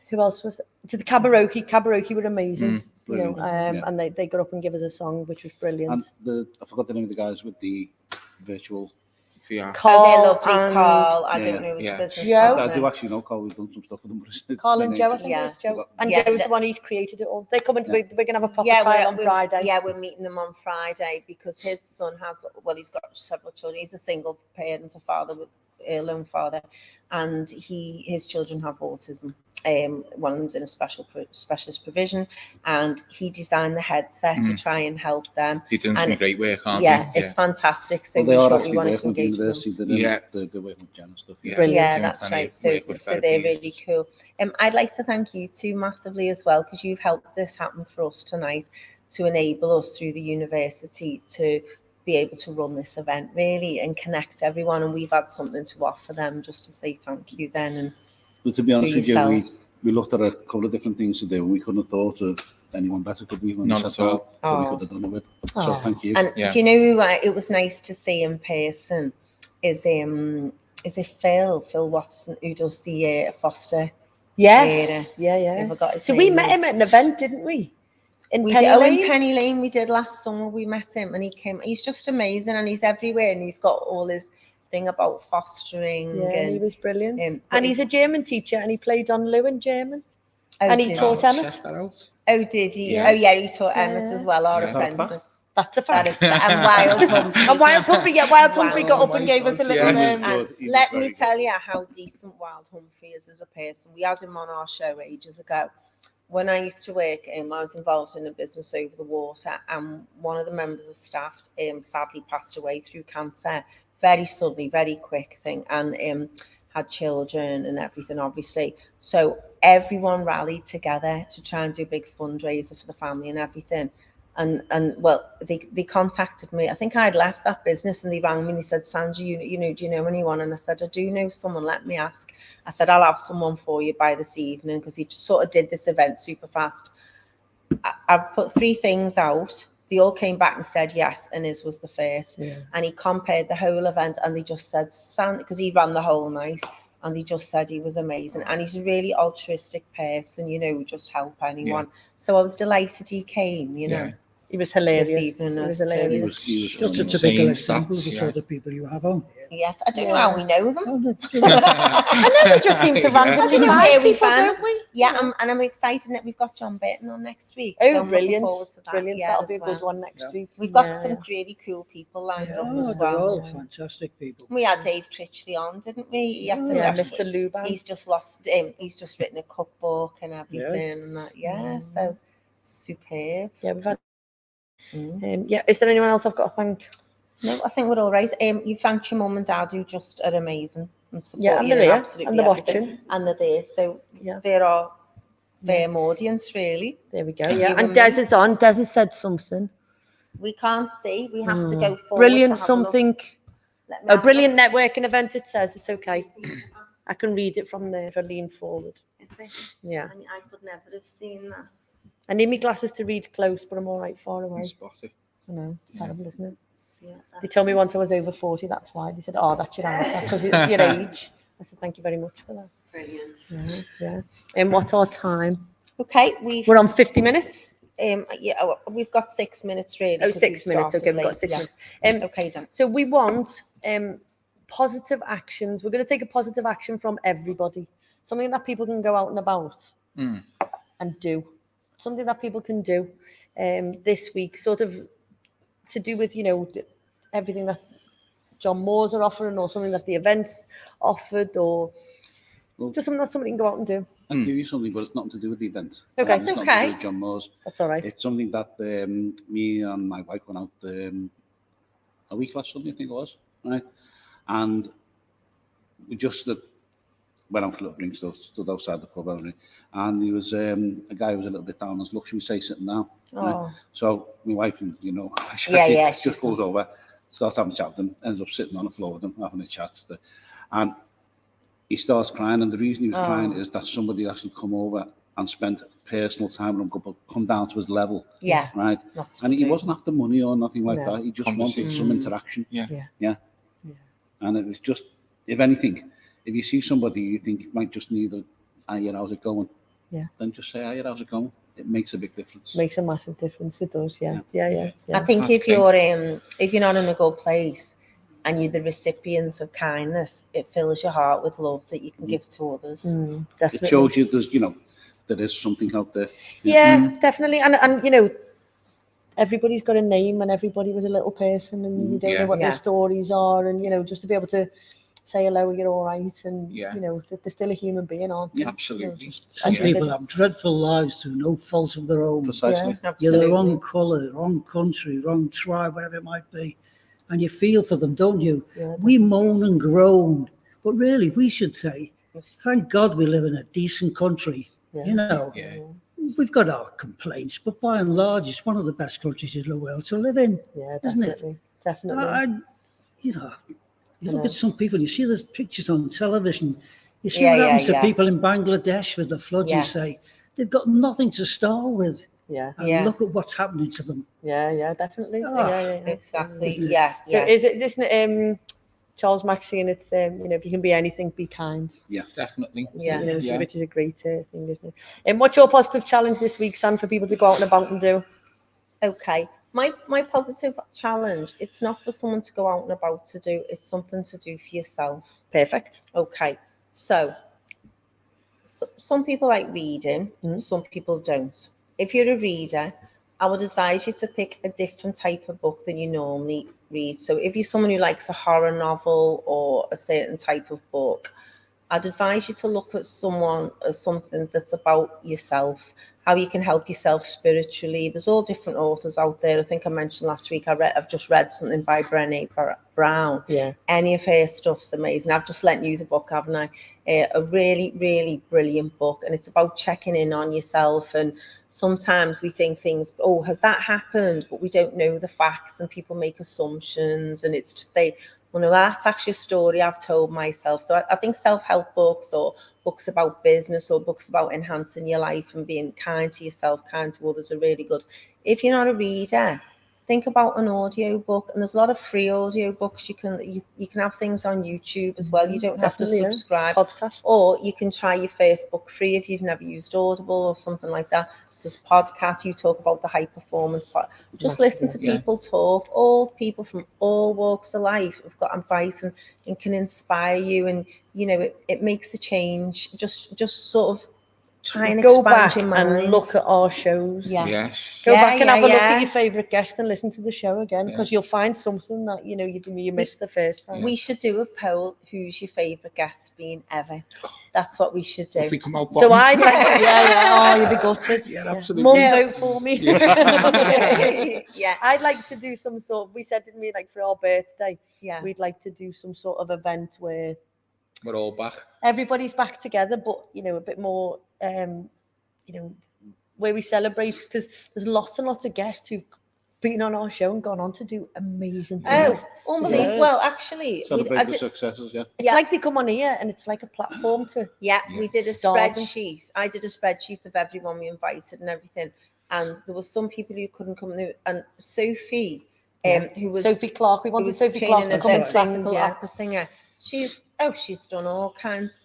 Speaker 1: Who else was it? To the Cabaroki were amazing. You know, and they got up and gave us a song, which was brilliant.
Speaker 2: And I forgot the name of the guys with the virtual.
Speaker 1: Carl
Speaker 4: lovely
Speaker 1: and
Speaker 4: Carl. I don't
Speaker 2: Yeah.
Speaker 4: know his business.
Speaker 1: Joe.
Speaker 4: partner.
Speaker 2: I do actually know Carl. We've done some stuff with them.
Speaker 1: Carl and Joe, I think it was Joe. And Joe's the one who's created it all. They're coming. We're going to have a proper trial on Friday.
Speaker 4: Yeah, we're meeting them on Friday because his son has. Well, he's got several children. He's a single parent, a father with a lone father, and his children have autism. One of them's in a specialist provision, and he designed the headset to try and help them.
Speaker 3: He's doing some great work, aren't
Speaker 4: Yeah, it's fantastic. So
Speaker 2: they are actually
Speaker 4: we wanted
Speaker 2: working
Speaker 4: to
Speaker 2: with the
Speaker 4: engage
Speaker 2: university.
Speaker 4: them.
Speaker 2: They're working with Jen and stuff.
Speaker 4: Yeah, that's right. So they're really cool. I'd like to thank you too massively as well, because you've helped this happen for us tonight to enable us through the university to be able to run this event really and connect everyone. And we've had something to offer them just to say thank you then. And
Speaker 2: but to be honest with you, we looked at a couple of different things to do, and we couldn't have thought of anyone better, could we?
Speaker 3: Not at all.
Speaker 2: That we could have done it with. So thank you.
Speaker 4: And do you know who it was nice to see in person? Is it Phil Watson, who does the Foster?
Speaker 1: Yes. Yeah.
Speaker 4: I forgot his
Speaker 1: So
Speaker 4: name
Speaker 1: we met him at an event, didn't we? In
Speaker 4: Penny Lane, we did last summer. We met him, and he came. He's just amazing, and he's everywhere, and he's got all his thing about fostering.
Speaker 1: Yeah, and he was brilliant.
Speaker 4: and
Speaker 1: he's a German teacher, and he played on Lou in German. And he taught Emmett.
Speaker 4: Oh, did he? Yeah. Oh, yeah, he taught Emmett as well, our apprentice.
Speaker 1: That's a fact.
Speaker 4: And Wild Humphrey.
Speaker 1: And Wild Humphrey, Wild Humphrey got up and gave us a little...
Speaker 4: Let me tell you how decent Wild Humphrey is as a person. We had him on our show ages ago. When I used to work, I was involved in a business over the water, and one of the members of staff sadly passed away through cancer, very suddenly, very quick thing, and had children and everything, obviously. So everyone rallied together to try and do a big fundraiser for the family and everything. And well, they contacted me. I think I'd left that business, and they rang me and they said, Sandra, you know, do you know anyone? And I said, I do know someone, let me ask. I said, I'll have someone for you by this evening, because he just sort of did this event super fast. I put 3 things out. They all came back and said yes, and his was the first. Yeah. And he compared the whole event, and they just said, because he ran the whole night, and they just said he was amazing. And he's a really altruistic person, you know, who just help anyone. Yeah. So I was delighted he came, you know.
Speaker 1: He was hilarious.
Speaker 5: He was just a typical example of the sort of people you have on.
Speaker 4: Yes, I don't know how we know them.
Speaker 1: I know we just seem to randomly find people, don't we?
Speaker 4: Yeah, and I'm excited that we've got John Burton on next week.
Speaker 1: Oh, so brilliant. Brilliant. That'll be a good one next week.
Speaker 4: We've got some really cool people lined up as well.
Speaker 5: They're all fantastic people.
Speaker 4: We had Dave Critchley on, didn't we? He had to
Speaker 1: Mr. Luban.
Speaker 4: He's just he's written a cookbook and everything. And so superb.
Speaker 1: Yeah, we've had. Is there anyone else I've got to thank?
Speaker 4: No, I think we're all right. You thanked your mum and dad, who just are amazing and support
Speaker 1: you and they're here, and they're watching,
Speaker 4: and they're there. So they're our firm audience, really.
Speaker 1: There we go. And Des is on. Des has said something.
Speaker 4: We can't see. We have to go forward.
Speaker 1: Brilliant something. A brilliant networking event. It says it's okay. I can read it from there. If I lean forward.
Speaker 4: Is there?
Speaker 1: Yeah.
Speaker 4: I mean, I could never have seen that.
Speaker 1: I need my glasses to read close, but I'm all right far away.
Speaker 3: Spotty.
Speaker 1: I know, it's terrible, isn't it?
Speaker 4: Yeah,
Speaker 1: they told me once I was over 40, that's why. They said, oh, that's your answer, because it's your age. I said, thank you very much for that.
Speaker 4: Brilliant.
Speaker 1: Yeah. And what's our time?
Speaker 4: Okay,
Speaker 1: we're on 50 minutes.
Speaker 4: We've got 6 minutes, really.
Speaker 1: Oh, 6 minutes. Okay, we've got 6 minutes.
Speaker 4: Okay, then.
Speaker 1: So we want positive actions. We're going to take a positive action from everybody. Something that people can go out and about and do. Something that people can do this week, sort of to do with, everything that John Moores are offering, or something that the events offered, or just something that somebody can go out and do.
Speaker 2: I can give you something, but it's nothing to do with the event.
Speaker 1: Okay,
Speaker 4: it's okay.
Speaker 2: With John Moores.
Speaker 1: That's all right.
Speaker 2: It's something that me and my wife went out a week last Sunday, I think it was, right? And we just went out for a little drink, stood outside the pub, and there was a guy who was a little bit down on his luck, shall we say, sitting down. Right? So my wife, you know, just goes over, starts having a chat with him, ends up sitting on the floor with him, having a chat. And he starts crying, and the reason he was crying is that somebody actually come over and spent personal time with him, come down to his level.
Speaker 4: Yeah.
Speaker 2: Right? And he wasn't after money or nothing like that. He just wanted some interaction. Yeah. And it's just, if anything, if you see somebody you think might just need a, how's it going? Yeah. Then just say, how's it going? It makes a big difference.
Speaker 1: Makes a massive difference. It does. Yeah.
Speaker 4: I think if you're not in a good place and you're the recipient of kindness, it fills your heart with love that you can give to others.
Speaker 1: Definitely.
Speaker 2: It shows you there's, there is something out there.
Speaker 1: Yeah, definitely. And everybody's got a name, and everybody was a little person, and you don't know what their stories are, and just to be able to say hello, you're all right, and they're still a human being, aren't they?
Speaker 3: Absolutely.
Speaker 5: Some people have dreadful lives through no fault of their own.
Speaker 2: Precisely.
Speaker 5: You're the wrong colour, wrong country, wrong tribe, whatever it might be, and you feel for them, don't you? We moan and groan, but really we should say, thank God we live in a decent country. We've got our complaints, but by and large, it's one of the best countries in the world to live in, isn't it?
Speaker 1: Definitely.
Speaker 5: You look at some people, you see those pictures on television, you see what happens to people in Bangladesh with the floods, you say, they've got nothing to start with. And look at what's happening to them.
Speaker 1: Definitely.
Speaker 4: Exactly.
Speaker 1: So isn't it, Charles Mack saying it's, if you can be anything, be kind.
Speaker 2: Yeah,
Speaker 3: definitely.
Speaker 1: Which is a great thing, isn't it? And what's your positive challenge this week, Sam, for people to go out and about and do?
Speaker 4: Okay. My positive challenge, it's not for someone to go out and about to do, it's something to do for yourself.
Speaker 1: Perfect.
Speaker 4: Okay. So some people like reading, some people don't. If you're a reader, I would advise you to pick a different type of book than you normally read. So if you're someone who likes a horror novel or a certain type of book, I'd advise you to look at something that's about yourself, how you can help yourself spiritually. There's all different authors out there. I think I mentioned last week, I've just read something by Brené Brown. Any of her stuff's amazing. I've just lent you the book, haven't I? A really, really brilliant book. And it's about checking in on yourself. And sometimes we think things, has that happened? But we don't know the facts, and people make assumptions. And it's just no, that's actually a story I've told myself. So I think self-help books, or books about business, or books about enhancing your life and being kind to yourself, kind to others are really good. If you're not a reader, think about an audio book, and there's a lot of free audio books. You can have things on YouTube as well. You don't have to subscribe.
Speaker 1: Podcasts.
Speaker 4: Or you can try your first book free if you've never used Audible or something like that. There's podcasts, you talk about the high performance part. Just listen to people talk. All people from all walks of life have got advice and can inspire you, and it makes a change. Just sort of try and
Speaker 1: go
Speaker 4: expand
Speaker 1: back
Speaker 4: your mind.
Speaker 1: and look at our shows.
Speaker 4: Go
Speaker 1: back and have a look at your favourite guest and listen to the show again, because you'll find something that you missed the first time.
Speaker 4: We should do a poll. Who's your favourite guest been ever? That's what we should do.
Speaker 3: If we come out
Speaker 1: so I'd like, oh, you'd be gutted.
Speaker 3: Absolutely.
Speaker 1: Mum, vote for me.
Speaker 4: Yeah.
Speaker 1: I'd like to do some sort. We said, didn't we, like for our birthday?
Speaker 4: Yeah.
Speaker 1: We'd like to do some sort of event where
Speaker 3: we're all back.
Speaker 1: Everybody's back together, but a bit more, where we celebrate, because there's lots and lots of guests who've been on our show and gone on to do amazing things.
Speaker 4: Oh, unbelievable. Well, actually,
Speaker 2: celebrate the successes,
Speaker 1: It's like they come on here and it's like a platform to
Speaker 4: we did a spreadsheet. I did a spreadsheet of everyone we invited and everything, and there were some people who couldn't come in, and Sophie, who was
Speaker 1: Sophie Clark, we wanted Sophie Clark to come and sing,
Speaker 4: classical opera singer. She's done all kinds.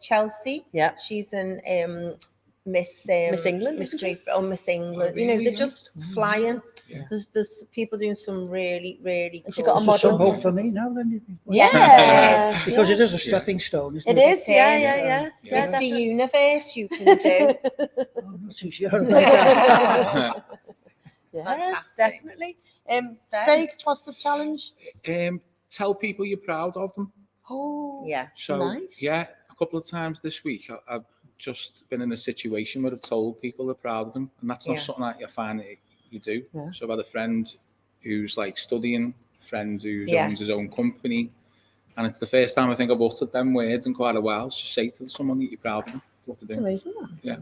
Speaker 4: Chelsea, she's in Miss
Speaker 1: England,
Speaker 4: Miss Great, Miss England. They're just flying. There's people doing some really, really cool.
Speaker 1: And she got a
Speaker 5: model.
Speaker 1: model.
Speaker 5: Some hope for me now, then.
Speaker 1: Yes.
Speaker 5: Because it is a stepping stone, isn't it?
Speaker 1: It is, yeah.
Speaker 4: It's the universe you can do.
Speaker 5: I'm not too sure about that.
Speaker 1: Yes, definitely. Craig, positive challenge?
Speaker 3: Tell people you're proud of them.
Speaker 1: Oh,
Speaker 4: yeah.
Speaker 3: So,
Speaker 1: nice.
Speaker 3: a couple of times this week, I've just been in a situation where I've told people they're proud of them, and that's not something that you find that you do. So I've had a friend who's like studying, a friend who owns his own company, And it's the first time I think I've uttered them words in quite a while. Just say to someone that you're proud of them what to do.
Speaker 1: It's amazing, that.
Speaker 3: Yeah.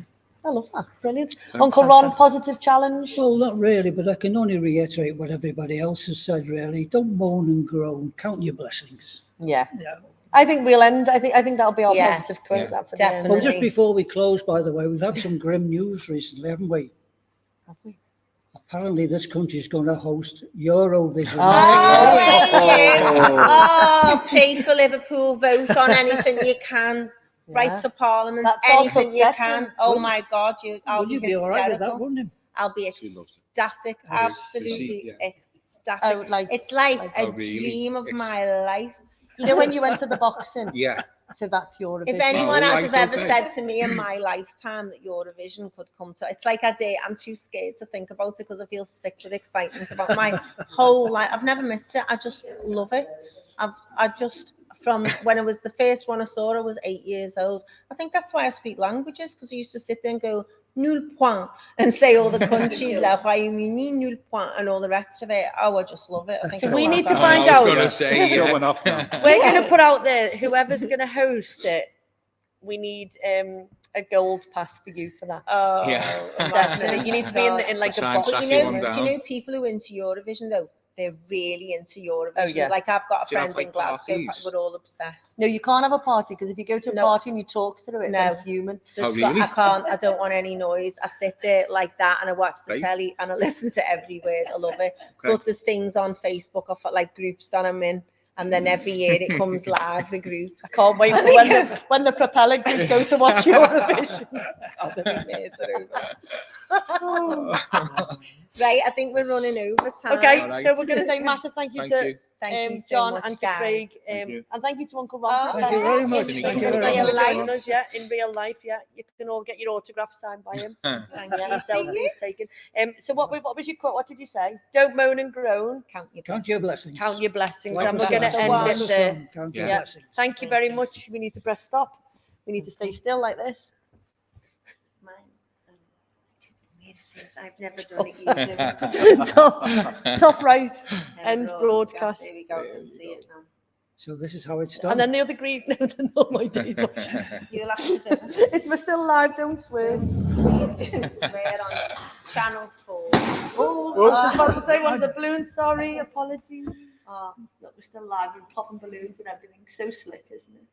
Speaker 1: I love that. Brilliant.
Speaker 3: Yeah.
Speaker 1: Uncle Ron, positive challenge?
Speaker 5: Well, not really, but I can only reiterate what everybody else has said, really. Don't moan and groan. Count your blessings.
Speaker 1: Yeah.
Speaker 5: Yeah.
Speaker 1: I think we'll end. I think that'll be our positive quote.
Speaker 3: Yeah.
Speaker 1: That for the end.
Speaker 4: Definitely.
Speaker 5: Well, just before we close, by the way, we've had some grim news recently, haven't we?
Speaker 1: Have we?
Speaker 5: Apparently, this country's going to host Eurovision.
Speaker 4: Oh,
Speaker 5: next year.
Speaker 4: thank you. Oh, pray for Liverpool. Vote on anything you can. Write to Parliament.
Speaker 1: That's our
Speaker 4: Anything you
Speaker 1: success,
Speaker 4: can.
Speaker 1: then.
Speaker 4: Oh my God, I'll
Speaker 5: Will you
Speaker 4: be
Speaker 5: be all right with that,
Speaker 4: hysterical.
Speaker 5: wouldn't you?
Speaker 4: I'll be
Speaker 3: She loves
Speaker 4: ecstatic.
Speaker 3: Yeah.
Speaker 4: Absolutely
Speaker 3: Yeah.
Speaker 4: ecstatic.
Speaker 1: Oh, like,
Speaker 4: It's like
Speaker 1: like-
Speaker 4: a
Speaker 3: Oh, really?
Speaker 4: dream of
Speaker 3: It's-
Speaker 4: my life.
Speaker 1: you know when you went to the boxing?
Speaker 3: Yeah.
Speaker 1: So that's Eurovision.
Speaker 4: If anyone
Speaker 3: Oh,
Speaker 4: has
Speaker 3: right,
Speaker 4: ever
Speaker 3: okay.
Speaker 4: said to me in my lifetime that Eurovision could come to, it's like I'm too scared to think about it because I feel sick with excitement about my whole life. I've never missed it. I just love it. I just, from when it was the first one I saw, I was 8 years old. I think that's why I speak languages, because I used to sit there and go, nul point, and say all the countries, like Royaume-Uni, nul point, and all the rest of it. Oh, I just love it. I think
Speaker 1: So
Speaker 4: it's
Speaker 1: we need to
Speaker 4: fantastic.
Speaker 1: find
Speaker 3: I
Speaker 1: out.
Speaker 3: was going to say,
Speaker 2: Showing off now.
Speaker 1: We're going to put out there, whoever's going to host it, we need a gold pass for you for that.
Speaker 4: Oh,
Speaker 3: Yeah.
Speaker 1: Definitely. You need to be in like
Speaker 3: Try
Speaker 1: a
Speaker 3: and
Speaker 1: box.
Speaker 3: track
Speaker 4: But
Speaker 3: you
Speaker 4: you
Speaker 3: one
Speaker 4: know,
Speaker 3: down.
Speaker 4: do you know people who are into Eurovision though? They're really into Eurovision.
Speaker 1: Oh, yeah.
Speaker 4: Like I've got a
Speaker 3: Do you have,
Speaker 4: friend
Speaker 3: like,
Speaker 4: in Glasgow,
Speaker 3: parties?
Speaker 4: we're all obsessed.
Speaker 1: No, you can't have a party because if you go to a
Speaker 4: No.
Speaker 1: party and you talk through it,
Speaker 4: No.
Speaker 1: then fuming.
Speaker 3: Oh,
Speaker 4: Just got-
Speaker 3: really?
Speaker 4: I can't. I don't want any noise. I sit there like that and I watch the
Speaker 3: Right.
Speaker 4: telly and I listen to every word. I love it.
Speaker 3: Okay.
Speaker 4: But there's things on Facebook of like groups that I'm in, and then every year it comes live. The group.
Speaker 1: I can't wait for when the propeller group go to watch Eurovision.
Speaker 4: Oh, they'll be made over. Right, I think we're running over time.
Speaker 1: Okay,
Speaker 3: All right.
Speaker 1: so we're going to say massive thank you
Speaker 3: Thank
Speaker 1: to
Speaker 3: you.
Speaker 4: Thank you so
Speaker 1: John
Speaker 4: much,
Speaker 1: and to
Speaker 4: guys.
Speaker 1: Craig,
Speaker 3: Thank you.
Speaker 1: and thank you to Uncle Ron.
Speaker 4: Oh,
Speaker 5: Thank you very much.
Speaker 1: In
Speaker 3: Thank you
Speaker 1: real
Speaker 3: very much.
Speaker 1: life, yeah, in real life, yeah. You can all get your autograph signed by him.
Speaker 4: Thank
Speaker 1: Yeah,
Speaker 4: you.
Speaker 1: selfies taken. So what was your quote? What did you say? Don't moan and groan.
Speaker 4: Count your
Speaker 5: Count your blessings.
Speaker 1: Count your blessings,
Speaker 5: Like
Speaker 1: and
Speaker 5: the
Speaker 1: we're going to
Speaker 5: sun,
Speaker 1: end
Speaker 5: like
Speaker 1: it
Speaker 5: the
Speaker 1: there.
Speaker 5: sun, Count your
Speaker 3: Yeah.
Speaker 5: blessings.
Speaker 1: Thank you very much. We need to press stop. We need to stay still like this.
Speaker 6: Mine. I've never done it. You do.
Speaker 1: Top right. End
Speaker 6: Roll.
Speaker 1: broadcast.
Speaker 6: There we go. I can see it now.
Speaker 5: So this is how it's done.
Speaker 1: And then the other green. No, not my day.
Speaker 6: You'll have to do it.
Speaker 1: It's we're still live. Don't swear.
Speaker 6: Please don't swear on Channel 4.
Speaker 1: Oh, I was about to say one of the balloons. Sorry, apologies.
Speaker 6: Oh.
Speaker 1: Look, we're still live and popping balloons and everything. So slick, isn't it?